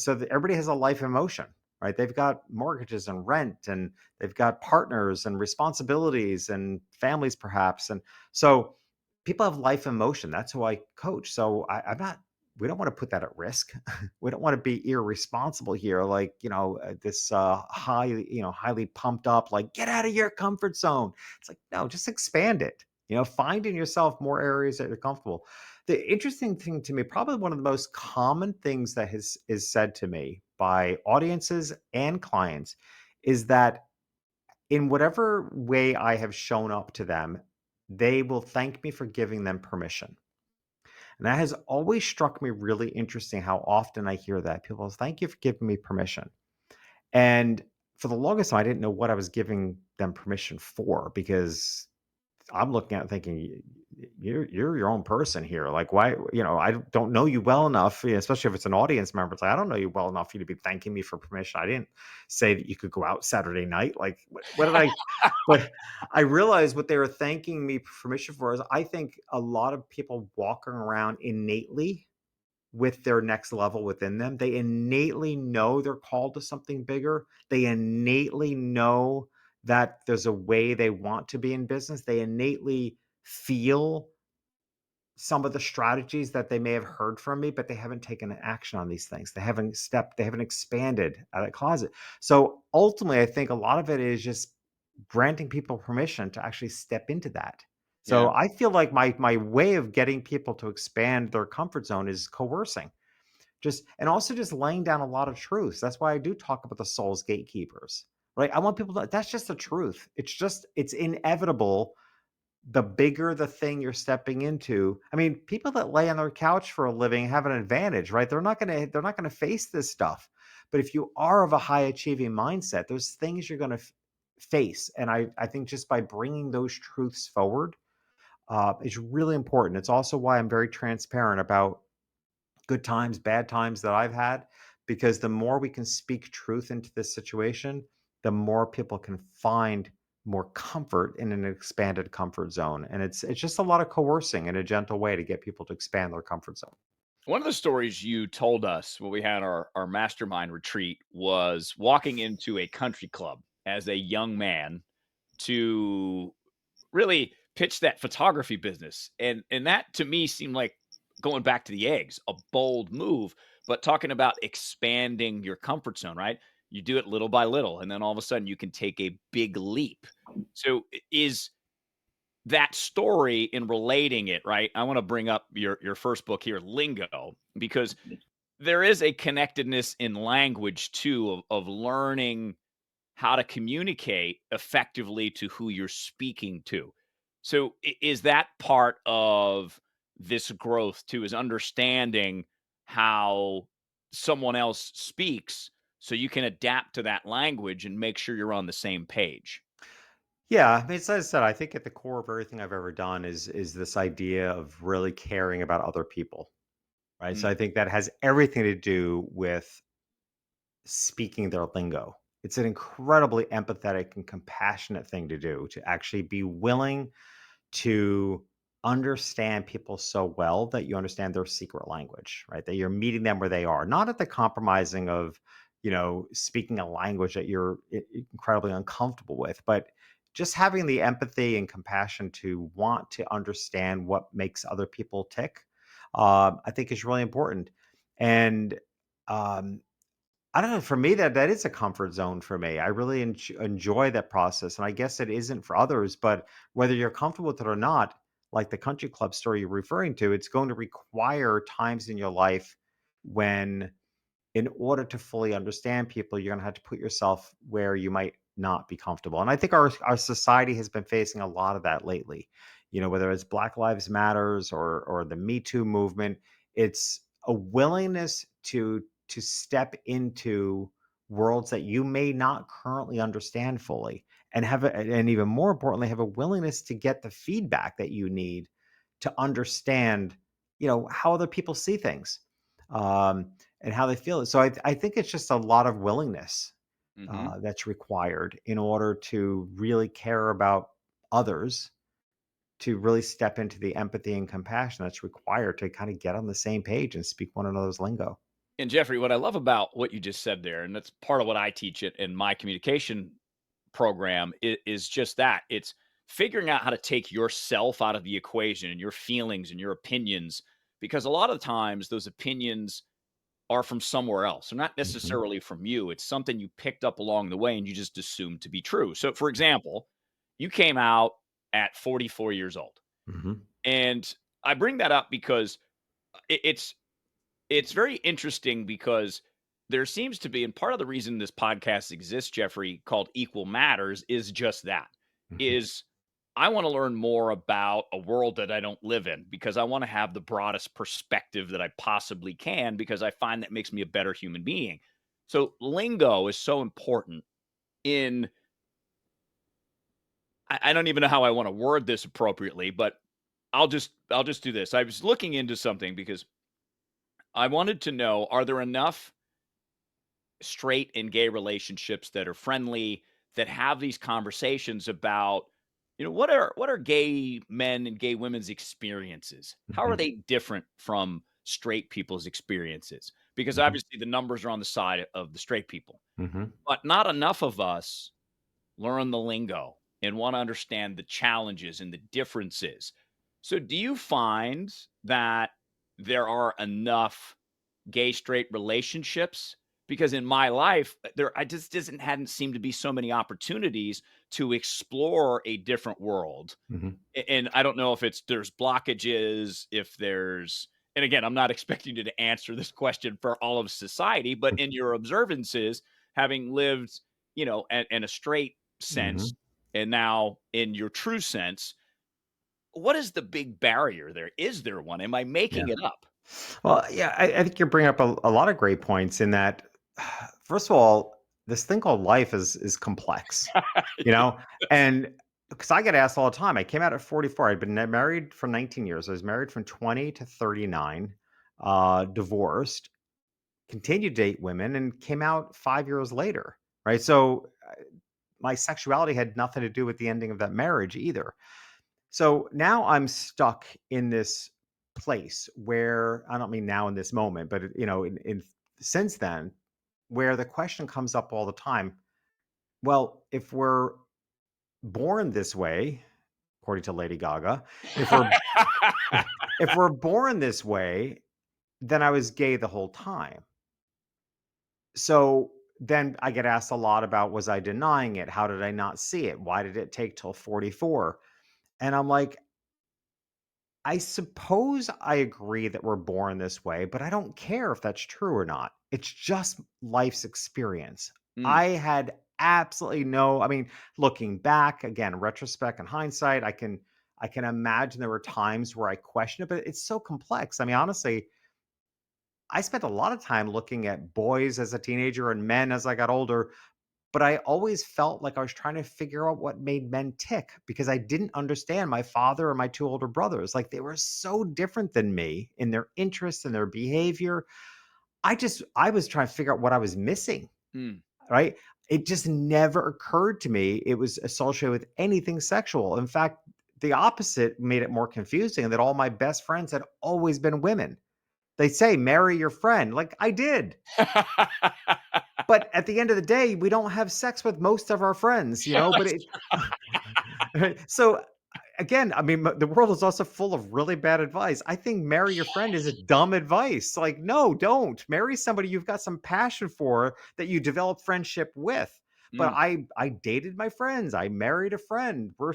so everybody has a life in motion, right? They've got mortgages and rent, and they've got partners and responsibilities and families, perhaps. And so people have life in motion. That's who I coach. So I'm not, we don't want to put that at risk. We don't want to be irresponsible here. Like, this highly pumped up, like, get out of your comfort zone. It's like, no, just expand it. Find in yourself more areas that you're comfortable. The interesting thing to me, probably one of the most common things that is said to me by audiences and clients, is that in whatever way I have shown up to them, they will thank me for giving them permission. And that has always struck me really interesting how often I hear that. People say, thank you for giving me permission. And for the longest time, I didn't know what I was giving them permission for, because I'm looking at it thinking, you're your own person here. Like, why, I don't know you well enough, especially if it's an audience member. It's like, I don't know you well enough for you to be thanking me for permission. I didn't say that you could go out Saturday night. Like, what did I? But I realized what they were thanking me permission for is I think a lot of people walking around innately with their next level within them. They innately know they're called to something bigger. They innately know that there's a way they want to be in business. They innately feel some of the strategies that they may have heard from me, but they haven't taken action on these things. They haven't expanded out of the closet. So ultimately, I think a lot of it is just granting people permission to actually step into that. Yeah, So I feel like my way of getting people to expand their comfort zone is coercing. And also just laying down a lot of truths. That's why I do talk about the soul's gatekeepers. Right? I want people to that's just the truth. It's inevitable the bigger the thing you're stepping into. I mean, people that lay on their couch for a living have an advantage, right? They're not gonna face this stuff. But if you are of a high achieving mindset, there's things you're gonna face. And I think just by bringing those truths forward is really important. It's also why I'm very transparent about good times, bad times that I've had, because the more we can speak truth into this situation, the more people can find more comfort in an expanded comfort zone. And it's just a lot of coercing in a gentle way to get people to expand their comfort zone. one of the stories you told us when we had our mastermind retreat was walking into a country club as a young man to really pitch that photography business. And that to me seemed like going back to the eggs, a bold move, but talking about expanding your comfort zone, right? You do it little by little, and then all of a sudden you can take a big leap. So is that story in relating it, right? I want to bring up your first book here, Lingo, because there is a connectedness in language too of learning how to communicate effectively to who you're speaking to. So is that part of this growth too, is understanding how someone else speaks so you can adapt to that language and make sure you're on the same page. Yeah, I mean, as I said, I think at the core of everything I've ever done is this idea of really caring about other people, right? So I Mm, think that has everything to do with speaking their lingo. It's an incredibly empathetic and compassionate thing to do, to actually be willing to understand people so well that you understand their secret language, right? That you're meeting them where they are, not at the compromising of, speaking a language that you're incredibly uncomfortable with, but just having the empathy and compassion to want to understand what makes other people tick, I think is really important. And um, I don't know. For me, that is a comfort zone for me. I really enjoy that process, and I guess it isn't for others. But whether you're comfortable with it or not, like the country club story you're referring to, it's going to require times in your life when, in order to fully understand people, you're going to have to put yourself where you might not be comfortable. And I think our society has been facing a lot of that lately. Whether it's Black Lives Matters or the Me Too movement, it's a willingness to step into worlds that you may not currently understand fully, and and even more importantly, have a willingness to get the feedback that you need to understand, how other people see things. And how they feel. So I think it's just a lot of willingness mhm. that's required in order to really care about others, to really step into the empathy and compassion that's required to kind of get on the same page and speak one another's lingo. And Jeffrey, what I love about what you just said there, and that's part of what I teach it in my communication program, is just that. It's figuring out how to take yourself out of the equation and your feelings and your opinions, because a lot of times those opinions are from somewhere else. They're not Hmm. necessarily from you. It's something you picked up along the way and you just assumed to be true. So, for example, you came out at 44 years old. Hmm. And I bring that up because it's very interesting because there seems to be, and part of the reason this podcast exists, Jeffrey, called Equal Matters, is just that. Hmm. Is I want to learn more about a world that I don't live in because I want to have the broadest perspective that I possibly can because I find that makes me a better human being. So lingo is so important in I don't even know how I want to word this appropriately, but I'll just do this. I was looking into something because I wanted to know, are there enough straight and gay relationships that are friendly, that have these conversations about, what are gay men and gay women's experiences? How are Mhm, they different from straight people's experiences? Because mhm, obviously the numbers are on the side of the straight people, mhm, but not enough of us learn the lingo and want to understand the challenges and the differences. So, do you find that there are enough gay straight relationships? Because in my life, there I just doesn't hadn't seemed to be so many opportunities to explore a different world. mhm. And I don't know if there's blockages, if there's, and again, I'm not expecting you to answer this question for all of society, but in your observances, having lived, in a straight sense, Mhm. and now in your true sense, what is the big barrier there? Is there one? Am I Yeah. making it up? Well, yeah, I think you're bringing up a lot of great points in that, first of all, this thing called life is complex, you know? And because I get asked all the time, I came out at 44. I'd been married for 19 years. I was married from 20 to 39, divorced, continued to date women, and came out 5 years later, right? So my sexuality had nothing to do with the ending of that marriage either. So now I'm stuck in this place where I don't mean now in this moment, but in since then, where the question comes up all the time. Well, if we're born this way, according to Lady Gaga, if we're if we're born this way, then I was gay the whole time. So then I get asked a lot about, was I denying it? How did I not see it? Why did it take till 44? And I'm like, I suppose I agree that we're born this way, but I don't care if that's true or not. It's just life's experience. Mm, I had absolutely no, I mean, looking back, again, retrospect and hindsight, I can imagine there were times where I questioned it, but it's so complex. I mean, honestly, I spent a lot of time looking at boys as a teenager and men as I got older, but I always felt like I was trying to figure out what made men tick because I didn't understand my father or my two older brothers. Like, they were so different than me in their interests and their behavior. I was trying to figure out what I was missing, mm. right? It just never occurred to me it was associated with anything sexual. In fact, the opposite made it more confusing, that all my best friends had always been women. They say marry your friend. Like, I did. But at the end of the day, we don't have sex with most of our friends, but That's it so again, I mean, the world is also full of really bad advice. I think marry your friend is a dumb advice. Like, no, don't marry somebody you've got some passion for that you develop friendship with. But mm, I dated my friends. I married a friend. We're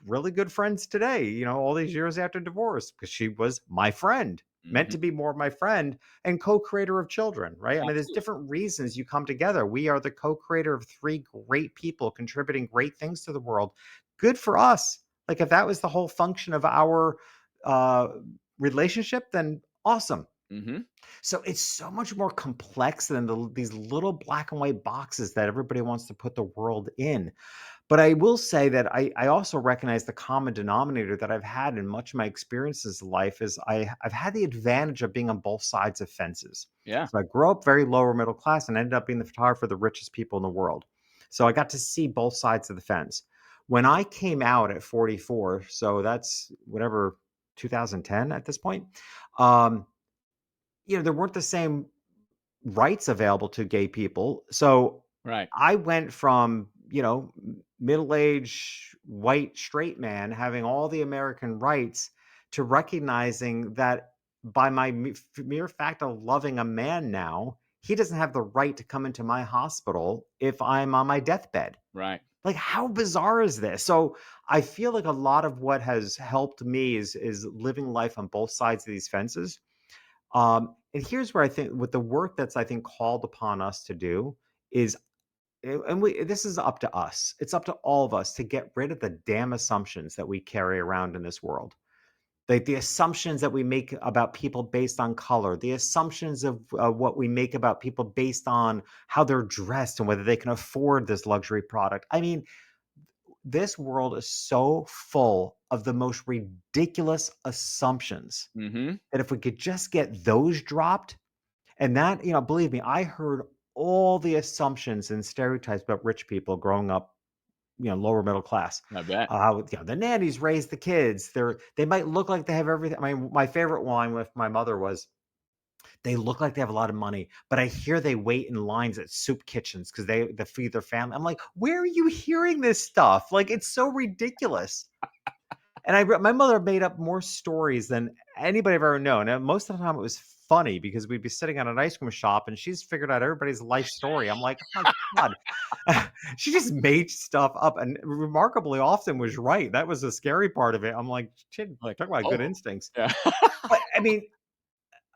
really good friends today, all these years after divorce, because she was my friend, meant mhm, to be more of my friend and co-creator of children, right? I mean, there's absolutely. different reasons you come together. We are the co-creator of three great people contributing great things to the world. Good for us. Like, if that was the whole function of our uh relationship, then awesome. Mhm. So it's so much more complex than these little black and white boxes that everybody wants to put the world in. But I will say that I also recognize the common denominator that I've had in much of my experiences in life is I've had the advantage of being on both sides of fences. Yeah, So I grew up very lower middle class and ended up being the photographer of the richest people in the world. So I got to see both sides of the fence. When I came out at 44, so that's whatever, 2010 at this point, um, there weren't the same rights available to gay people. So right, I went from, middle-aged white straight man having all the American rights to recognizing that by my mere fact of loving a man now, he doesn't have the right to come into my hospital if I'm on my deathbed. right. Like, how bizarre is this? So I feel like a lot of what has helped me is living life on both sides of these fences. And here's where I think with the work that's I think called upon us to do is, and this is up to us. It's up to all of us to get rid of the damn assumptions that we carry around in this world. The assumptions that we make about people based on color, the assumptions of what we make about people based on how they're dressed and whether they can afford this luxury product. I mean, this world is so full of the most ridiculous assumptions Mhm. that if we could just get those dropped, and that, believe me, I heard all the assumptions and stereotypes about rich people growing up, lower middle class. I bet. How, the nannies raise the kids. They might look like they have everything. I mean, my favorite line with my mother was, they look like they have a lot of money, but I hear they wait in lines at soup kitchens because they feed their family. I'm like, where are you hearing this stuff? Like, it's so ridiculous. And my mother made up more stories than anybody I've ever known, and most of the time it was funny because we'd be sitting at an ice cream shop and she's figured out everybody's life story. I'm like, "Oh my god." She just made stuff up and remarkably often was right. That was the scary part of it. I'm like, "Shit, Like, talk about good "Oh." instincts." Yeah. But, I mean,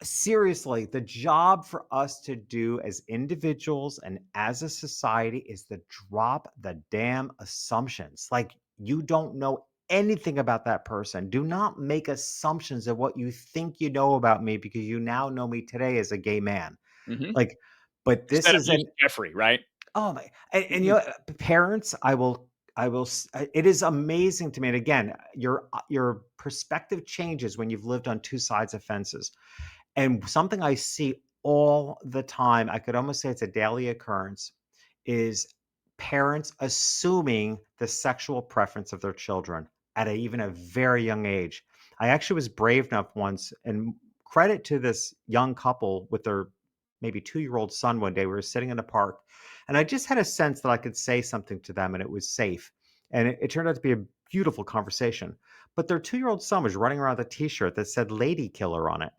seriously, the job for us to do as individuals and as a society is to drop the damn assumptions. Like, you don't know anything about that person. Do not make assumptions of what you think you know about me because you now know me today as a gay man. Mhm. Like, but this Instead of is just an Jeffrey, right? oh my, and Mhm. parents, it is amazing to me. And again, your perspective changes when you've lived on two sides of fences. And something I see all the time, I could almost say it's a daily occurrence, is parents assuming the sexual preference of their children at even a very young age. I actually was brave enough once, and credit to this young couple with their maybe 2-year-old son one day. We were sitting in the park, and I just had a sense that I could say something to them and it was safe. And it turned out to be a beautiful conversation. But their 2-year-old son was running around with a t shirt that said lady killer on it.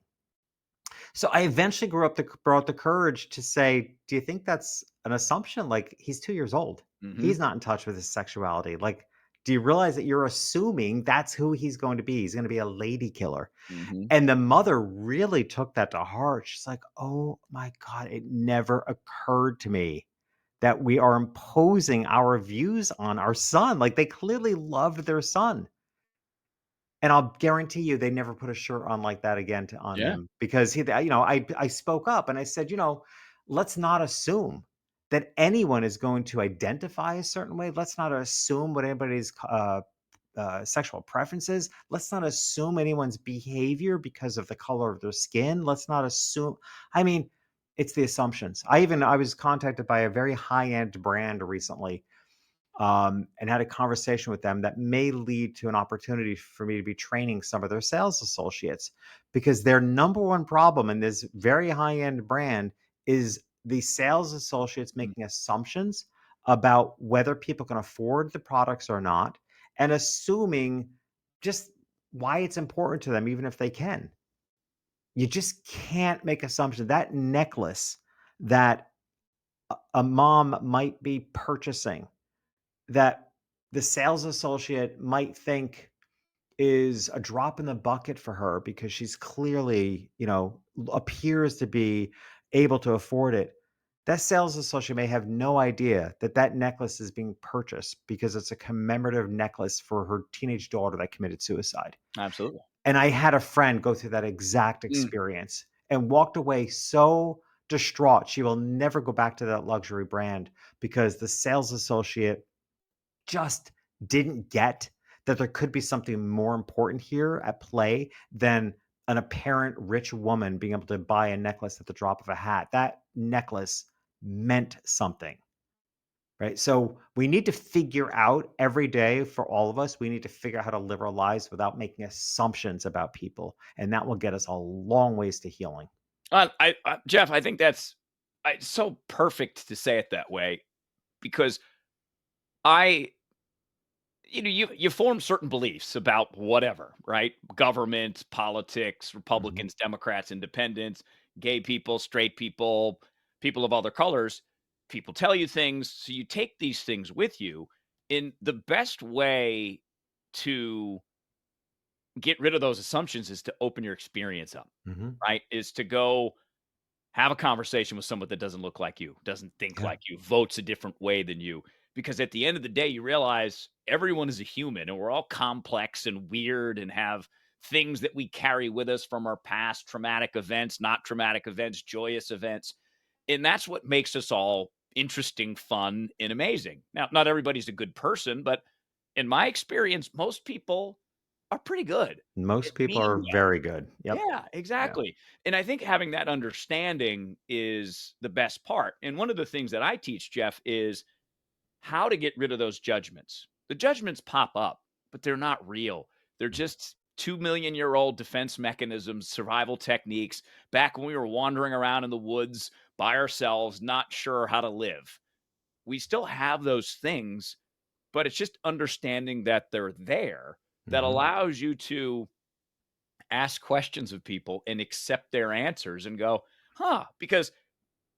So I eventually brought the courage to say, "Do you think that's an assumption? Like, he's 2 years old. He's Mhm. not in touch with his sexuality. Like, do you realize that you're assuming that's who he's going to be? He's gonna be a lady killer." Mhm. And the mother really took that to heart. She's like, "Oh my god, it never occurred to me that we are imposing our views on our son." Like, they clearly loved their son. And I'll guarantee you they never put a shirt on like that again on Yeah. him because I spoke up and I said, let's not assume that anyone is going to identify a certain way. Let's not assume what anybody's sexual preferences. Let's not assume anyone's behavior because of the color of their skin. Let's not assume. I mean, it's the assumptions. I was contacted by a very high end brand recently, and had a conversation with them that may lead to an opportunity for me to be training some of their sales associates because their number one problem in this very high end brand is the sales associates Mm. making assumptions about whether people can afford the products or not and assuming just why it's important to them even if they can. You just can't make assumptions. That necklace that a mom might be purchasing, that the sales associate might think is a drop in the bucket for her because she's clearly, appears to be able to afford it. That sales associate may have no idea that that necklace is being purchased because it's a commemorative necklace for her teenage daughter that committed suicide. Absolutely. And I had a friend go through that exact Mm. experience and walked away so distraught. She will never go back to that luxury brand because the sales associate just didn't get that there could be something more important here at play than an apparent rich woman being able to buy a necklace at the drop of a hat. That necklace meant something, right? So we need to figure out every day for all of us, we need to figure out how to live our lives without making assumptions about people. And that will get us a long ways to healing. Jeff, I think that's so perfect to say it that way because I you form certain beliefs about whatever, right? Government, politics, Mhm. Republicans, Democrats, independents, gay people, straight people, people of other colors. People tell you things, so you take these things with you. In the best way to get rid of those assumptions is to open your experience up, Mhm. right? Is to go have a conversation with someone that doesn't look like you, doesn't think Yeah. like you, votes a different way than you. Because at the end of the day, you realize everyone is a human and we're all complex and weird and have things that we carry with us from our past traumatic events, not traumatic events, joyous events. And that's what makes us all interesting, fun, and amazing. Now, not everybody's a good person, but in my experience, most people are pretty good at Most people are being that. very good. Yep. Yeah, Yeah. exactly. And I think having that understanding is the best part. And one of the things that I teach, Jeff, is how to get rid of those judgments. The judgments pop up, but they're not real. They're just 2 million-year-old defense mechanisms, survival techniques back when we were wandering around in the woods by ourselves, not sure how to live. We still have those things, but it's just understanding that they're there that Mhm. allows you to ask questions of people and accept their answers and go, huh, because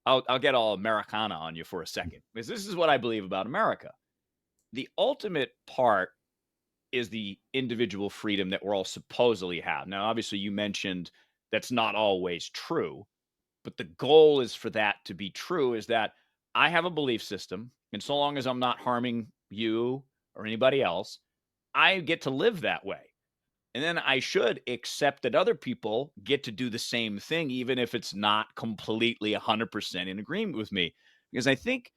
I'll get all Americana on you for a second, because this is what I believe about America. The ultimate part is the individual freedom that we're all supposedly have. Now, obviously, you mentioned that's not always true, but the goal is for that to be true is that I have a belief system. And so long as I'm not harming you or anybody else, I get to live that way. And then I should accept that other people get to do the same thing, even if it's not completely 100% in agreement with me. Because I think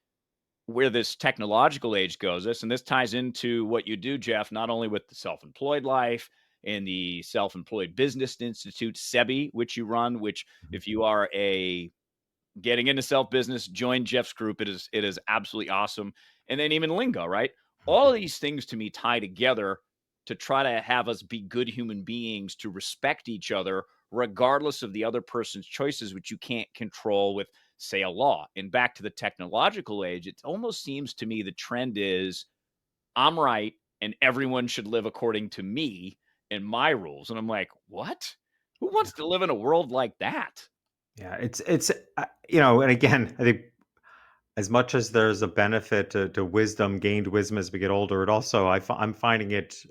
where this technological age goes, and this ties into what you do, Jeff, not only with the self employed life and the Self Employed Business Institute, SEBI, which you run, which Mhm. if you are a getting into self business, join Jeff's group. It is absolutely awesome. And then even lingo, right? All of these things to me tie together to try to have us be good human beings, to respect each other, regardless of the other person's choices, which you can't control with, say, a law. And back to the technological age, it almost seems to me the trend is I'm right and everyone should live according to me and my rules. And I'm like, what? Who Yeah. wants to live in a world like that? Yeah, and again, I think as much as there's a benefit to wisdom, gained wisdom as we get older, it also I'm finding it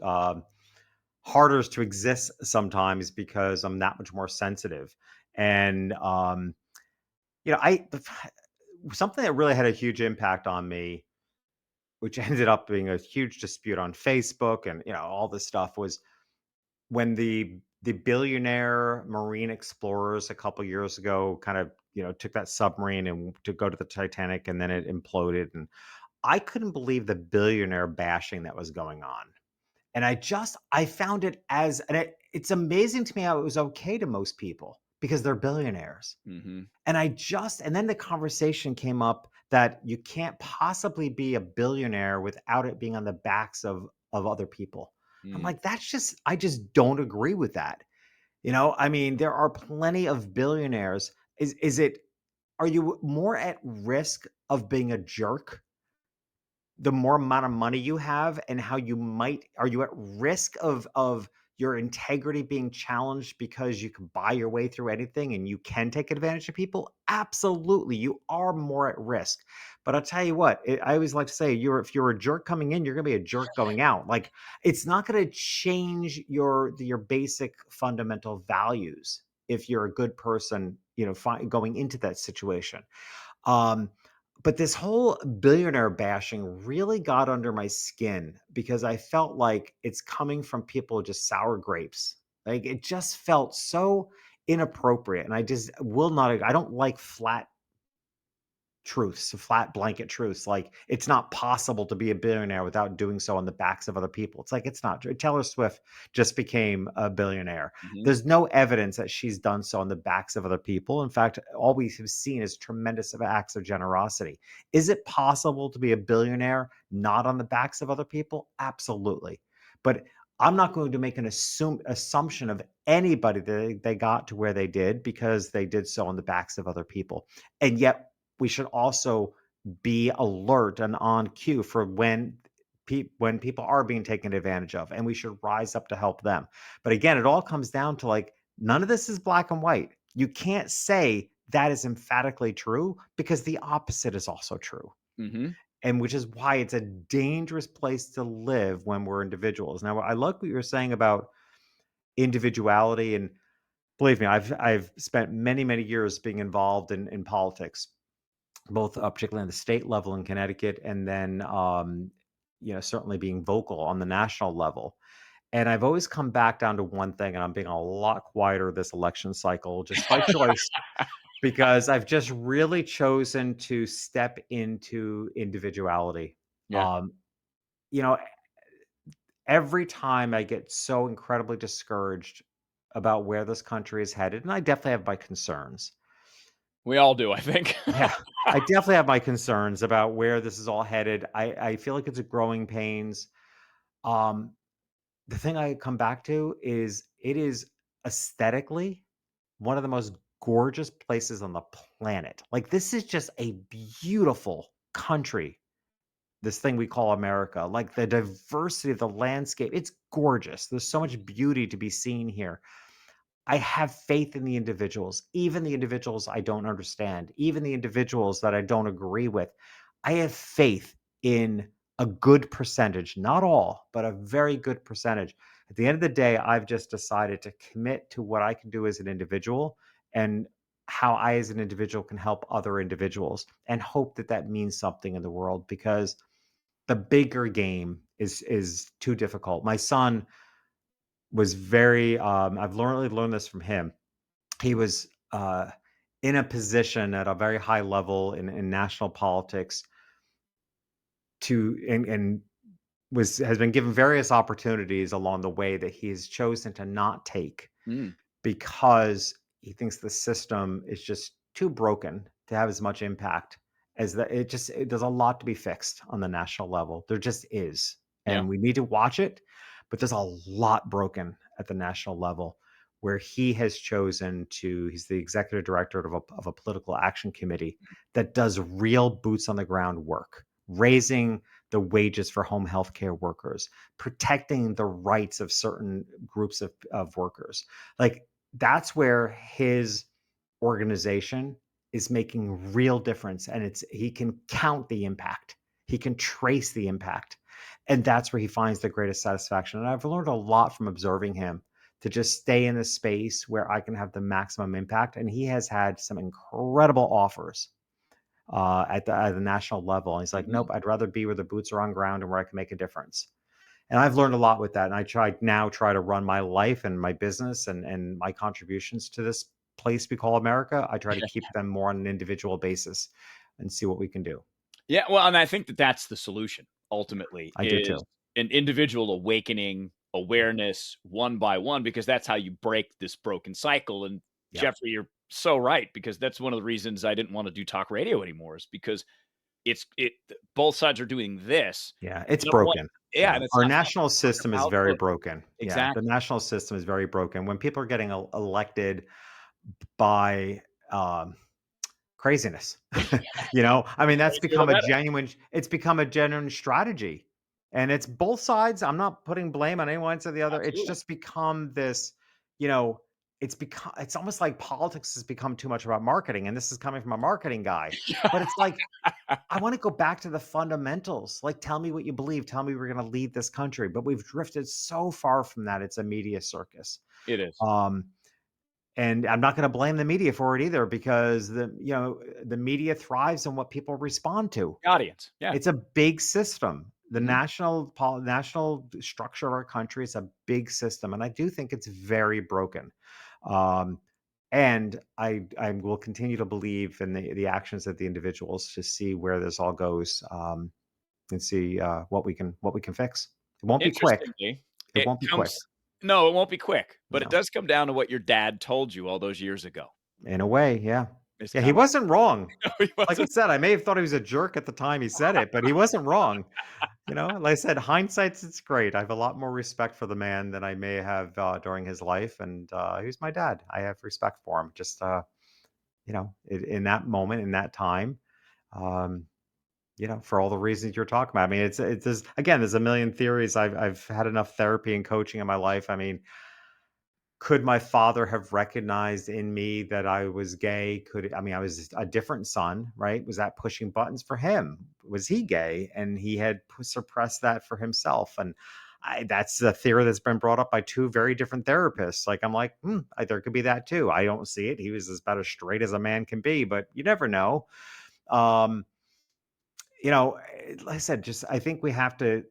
harder to exist sometimes because I'm that much more sensitive. And I something that really had a huge impact on me, which ended up being a huge dispute on Facebook and all this stuff, was when the billionaire marine explorers a couple years ago kind of took that submarine and to go to the Titanic, and then it imploded. And I couldn't believe the billionaire bashing that was going on. And I found it it's amazing to me how it was okay to most people because they're billionaires. Hmm. And then the conversation came up that you can't possibly be a billionaire without it being on the backs of other people. I'm like, I just don't agree with that. I mean, there are plenty of billionaires. Are you more at risk of being a jerk the more amount of money you have, and how are you at risk of your integrity being challenged because you can buy your way through anything and you can take advantage of people? Absolutely, you are more at risk. But I'll tell you what, I always like to say, if you're a jerk coming in, you're going to be a jerk going out. Like, it's not going to change your basic fundamental values if you're a good person, going into that situation. um, but this whole billionaire bashing really got under my skin because I felt like it's coming from people just sour grapes. Like, it just felt so inappropriate. And I just will not, I don't like flat blanket truths. Like, it's not possible to be a billionaire without doing so on the backs of other people. It's like, it's not true. Taylor Swift just became a billionaire. Hmm. There's no evidence that she's done so on the backs of other people. In fact, all we have seen is tremendous of acts of generosity. Is it possible to be a billionaire not on the backs of other people? Absolutely. But I'm not going to make an assumption of anybody that they got to where they did because they did so on the backs of other people. And yet we should also be alert and on cue for when people are being taken advantage of, and we should rise up to help them. But again, it all comes down to, like, none of this is black and white. You can't say that is emphatically true because the opposite is also true. Hmm. And which is why it's a dangerous place to live when we're individuals. Now, I like what you were saying about individuality. And believe me, I've spent many years being involved in politics, both particularly on the state level in Connecticut, and then certainly being vocal on the national level. And I've always come back down to one thing, and I'm being a lot quieter this election cycle, just by choice, because I've just really chosen to step into individuality. Yeah. Um, you know, every time I get so incredibly discouraged about where this country is headed, and I definitely have my concerns. We all do, I think. Yeah, I definitely have my concerns about where this is all headed. I feel like it's a growing pains. Um, the thing I come back to is it is aesthetically one of the most gorgeous places on the planet. Like, this is just a beautiful country, this thing we call America. Like, the diversity of the landscape, it's gorgeous. There's so much beauty to be seen here. I have faith in the individuals, even the individuals I don't understand, even the individuals that I don't agree with. I have faith in a good percentage, not all, but a very good percentage. At the end of the day, I've just decided to commit to what I can do as an individual and how I, as an individual, can help other individuals and hope that that means something in the world because the bigger game is too difficult. My son was very I've learned this from him. He was in a position at a very high level in national politics to and was has been given various opportunities along the way that he's chosen to not take Mm, because he thinks the system is just too broken to have as much impact as that there's a lot to be fixed on the national level. There just is. yeah. And we need to watch it, but there's a lot broken at the national level where he has chosen to he's the executive director of a political action committee that does real boots on the ground work, raising the wages for home health care workers, protecting the rights of certain groups of workers. Like, that's where his organization is making real difference, and it's he can count the impact. He can trace the impact. And that's where he finds the greatest satisfaction. And I've learned a lot from observing him to just stay in the space where I can have the maximum impact. And he has had some incredible offers at the national level. And he's like, Mhm. nope, I'd rather be where the boots are on ground and where I can make a difference. And I've learned a lot with that, and I try to run my life and my business and my contributions to this place we call America. I try to keep them more on an individual basis and see what we can do. Yeah, well, and I think that that's the solution ultimately I do is too. an individual awakening awareness one by one because that's how you break this broken cycle, and Yep. Jeffrey, you're so right because that's one of the reasons I didn't wanna do talk radio anymore is because it both sides are doing this. Yeah, it's Number 1 broken. yeah, Yeah. and it's Our not national talking system is about very the broken. Yeah, the exactly. national system is very broken. When people are getting elected by um craziness. I mean, that's Crazier the become a better. genuine it's become a genuine strategy. And it's both sides. I'm not putting blame on any one side or the other. It's Absolutely. just become this, you know, it's almost like politics has become too much about marketing. And this is coming from a marketing guy. But it's like, I want to go back to the fundamentals. Like, tell me what you believe. Tell me we're going to lead this country. But we've drifted so far from that. It's a media circus. It is. Um, and I'm not gonna blame the media for it either because the media thrives on what people respond to. The audience, yeah. It's a big system. The Mhm. national structure of our country is a big system, and I do think it's very broken. Um, and I will continue to believe in the actions of the individuals to see where this all goes, and see, what we can fix. It won't be quick. Interestingly, It it won't be quick, comes no, it won't be quick, but it no. does come down to what your dad told you all those years ago. In a way, yeah. It's Yeah, he kinda wasn't wrong. like no, he Like I wasn't. said, I may have thought he was a jerk at the time he said it, but he wasn't wrong. Like I said, hindsight's it's great. I have a lot more respect for the man than I may have during his life, and he was my dad. I have respect for him. Just in that moment, in that time, um, for all the reasons you're talking about. I mean, it's there's a million theories. I've had enough therapy and coaching in my life. I mean, could my father have recognized in me that I was gay? I was a different son, right? Was that pushing buttons for him? Was he gay? And he had suppressed that for himself. And that's a theory that's been brought up by two very different therapists. Like, I'm like, there could be that too. I don't see it. He was about as straight as a man can be, but you never know. Um, like I said, just I think we have to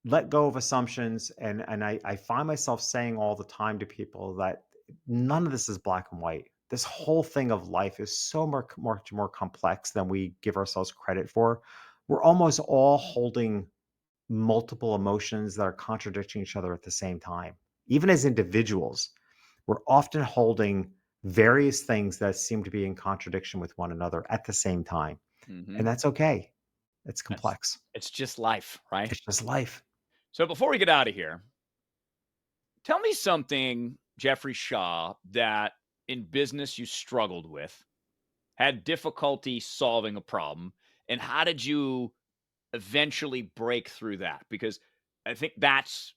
let go of assumptions, and I find myself saying all the time to people that none of this is black and white. This whole thing of life is so much more complex than we give ourselves credit for. We're almost all holding multiple emotions that are contradicting each other at the same time. Even as individuals, we're often holding various things that seem to be in contradiction with one another at the same time. And Mhm. that's okay. It's That's complex. it's just life, right? It's just life. So before we get out of here, tell me something, Jeffrey Shaw, that in business you struggled with, had difficulty solving a problem, and how did you eventually break through that? Because I think that's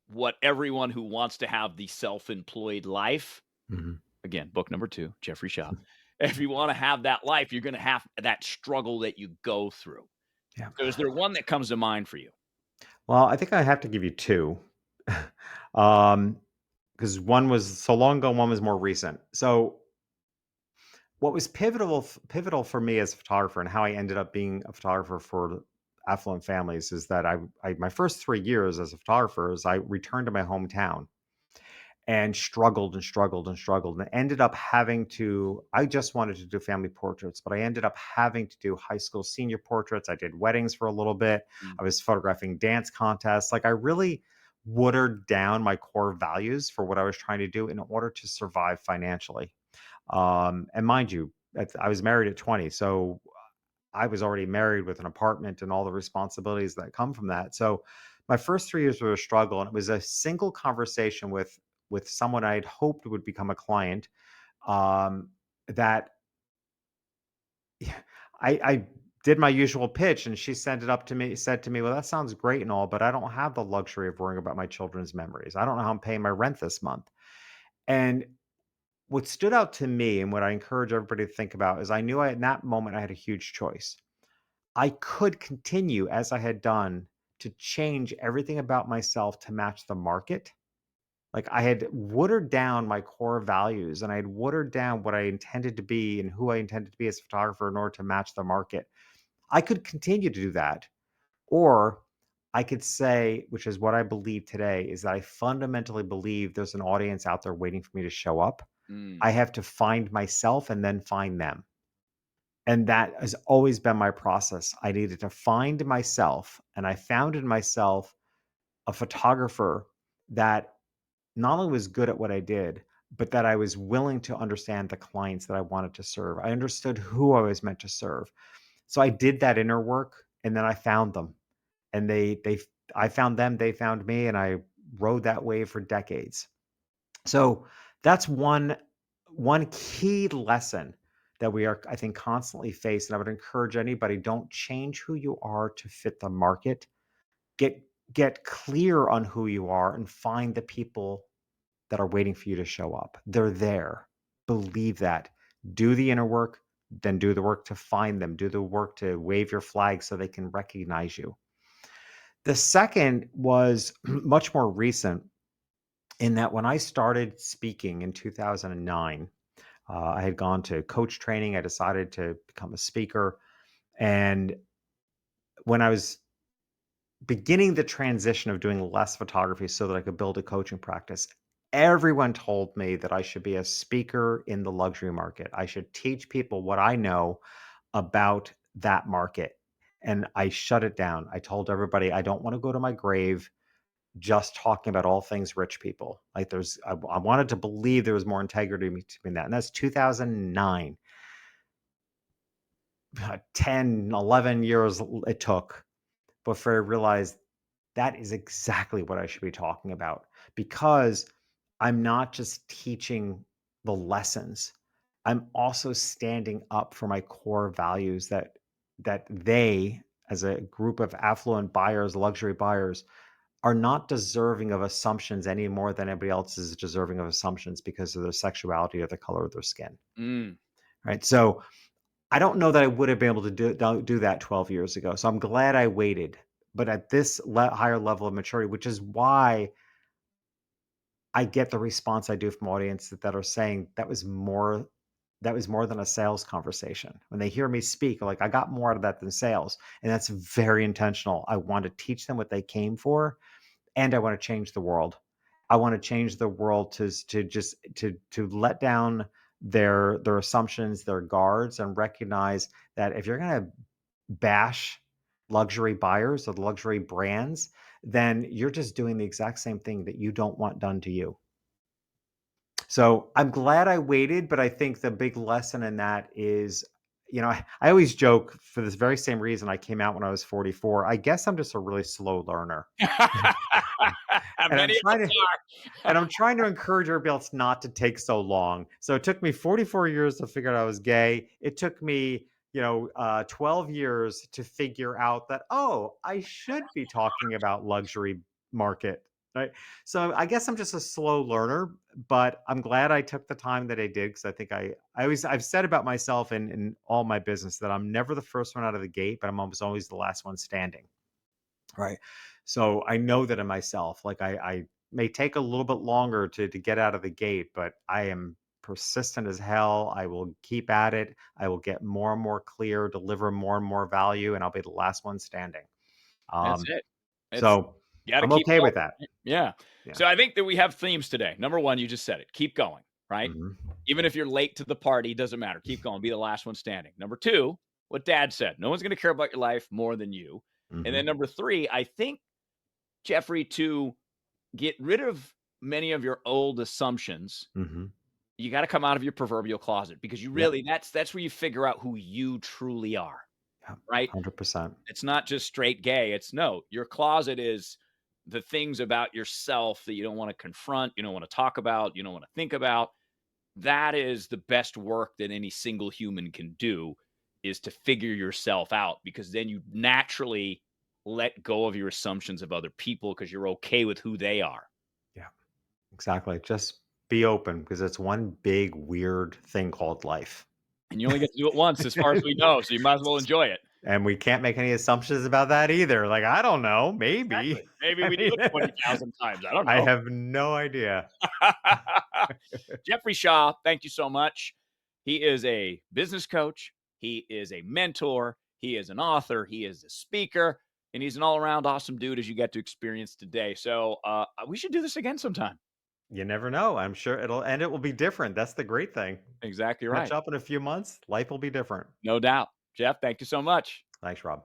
what everyone who wants to have the self-employed life, Mhm. again, book number 2, Jeffrey Shaw. If you wanna have that life, you're gonna have that struggle that you go through. Yeah. So is there one that comes to mind for you? Well, I think I have to give you 2. Um, because one was so long ago, one was more recent. So what was pivotal for me as a photographer and how I ended up being a photographer for affluent families is that I my first 3 years as a photographer is I returned to my hometown and struggled and struggled and struggled and ended up having to I just wanted to do family portraits, but I ended up having to do high school senior portraits. I did weddings for a little bit. Mm, I was photographing dance contests. Like I really watered down my core values for what I was trying to do in order to survive financially. And mind you, I was married at 20, so I was already married with an apartment and all the responsibilities that come from that. So my first 3 years were a struggle, and it was a single conversation with someone I'd hoped would become a client. Um, that yeah, I did my usual pitch, and she sent it up to me, said to me, "Well, that sounds great and all, but I don't have the luxury of worrying about my children's memories. I don't know how I'm paying my rent this month." And what stood out to me and what I encourage everybody to think about is I knew in that moment I had a huge choice. I could continue as I had done to change everything about myself to match the market. Like I had watered down my core values and I had watered down what I intended to be and who I intended to be as a photographer in order to match the market. I could continue to do that. Or I could say, which is what I believe today, is that I fundamentally believe there's an audience out there waiting for me to show up. mm, I have to find myself and then find them. And that has always been my process. I needed to find myself, and I found in myself a photographer that not only was good at what I did, but that I was willing to understand the clients that I wanted to serve. I understood who I was meant to serve. So I did that inner work and then I found them. And I found them, they found me, and I rode that wave for decades. So that's one key lesson that we are, I think, constantly faced. And I would encourage anybody, don't change who you are to fit the market. Get get clear on who you are and find the people that are waiting for you to show up. They're there. Believe that. Do the inner work, then do the work to find them. Do the work to wave your flag so they can recognize you. The second was much more recent in that when I started speaking in 2009, I had gone to coach training. I decided to become a speaker. And when I was beginning the transition of doing less photography so that I could build a coaching practice, everyone told me that I should be a speaker in the luxury market. I should teach people what I know about that market. And I shut it down. I told everybody I don't want to go to my grave just talking about all things rich people. Like I wanted to believe there was more integrity between that. And that's 2009. 10, 11 years it took before I realized that is exactly what I should be talking about because I'm not just teaching the lessons. I'm also standing up for my core values that they as a group of affluent buyers, luxury buyers are not deserving of assumptions any more than anybody else is deserving of assumptions because of their sexuality or the color of their skin. mm. Right. So I don't know that I would have been able to do that 12 years ago. So I'm glad I waited. But at this higher level of maturity, which is why I get the response I do from audiences that are saying that was more than a sales conversation. When they hear me speak, like I got more out of that than sales. And that's very intentional. I want to teach them what they came for and I want to change the world. I want to change the world to just to let down their assumptions, their guards, and recognize that if you're going to bash luxury buyers or the luxury brands, then you're just doing the exact same thing that you don't want done to you. So I'm glad I waited, but I think the big lesson in that is, I always joke for this very same reason I came out when I was 44. I guess I'm just a really slow learner. And I'm Many of trying to us are. and I'm trying to encourage everybody else not to take so long. So it took me 44 years to figure out I was gay. It took me, 12 years to figure out that, oh, I should be talking about luxury market. Right. So I guess I'm just a slow learner, but I'm glad I took the time that I did because I think I've said about myself in all my business that I'm never the first one out of the gate, but I'm almost always the last one standing. Right. So I know that in myself, like I may take a little bit longer to get out of the gate, but I am persistent as hell. I will keep at it. I will get more and more clear, deliver more and more value, and I'll be the last one standing. That's Um, it. It's so You gotta I'm keep okay going, with that. right? Yeah. Yeah. So I think that we have themes today. Number 1, you just said it, keep going, right? Hmm. Even if you're late to the party, doesn't matter, keep going, be the last one standing. Number 2, what dad said, no one's gonna care about your life more than you. And Hmm. then number 3, I think, Jeffrey, to get rid of many of your old assumptions, Hmm. you gotta come out of your proverbial closet because you Yep. really that's where you figure out who you truly are, Yep. right? 100%. It's not just straight gay. It's no, your closet is the things about yourself that you don't want to confront, you don't want to talk about, you don't want to think about. That is the best work that any single human can do is to figure yourself out because then you naturally let go of your assumptions of other people because you're okay with who they are. Yeah. Exactly. Just be open because it's one big weird thing called life. And you only get to do it once as far as we know, so you might as well enjoy it. And we can't make any assumptions about that either. Like, I don't know, maybe. Exactly. Maybe I we do mean, it 20,000 times. I don't I know. have no idea. Jeffrey Shaw, thank you so much. He is a business coach, he is a mentor, he is an author, he is a speaker, and he's an all around awesome dude as you get to experience today. So we should do this again sometime. You never know. I'm sure it will be different. That's the great thing. Exactly Catch right. up in a few months, life will be different. No doubt. Jeff, thank you so much. Thanks, Rob.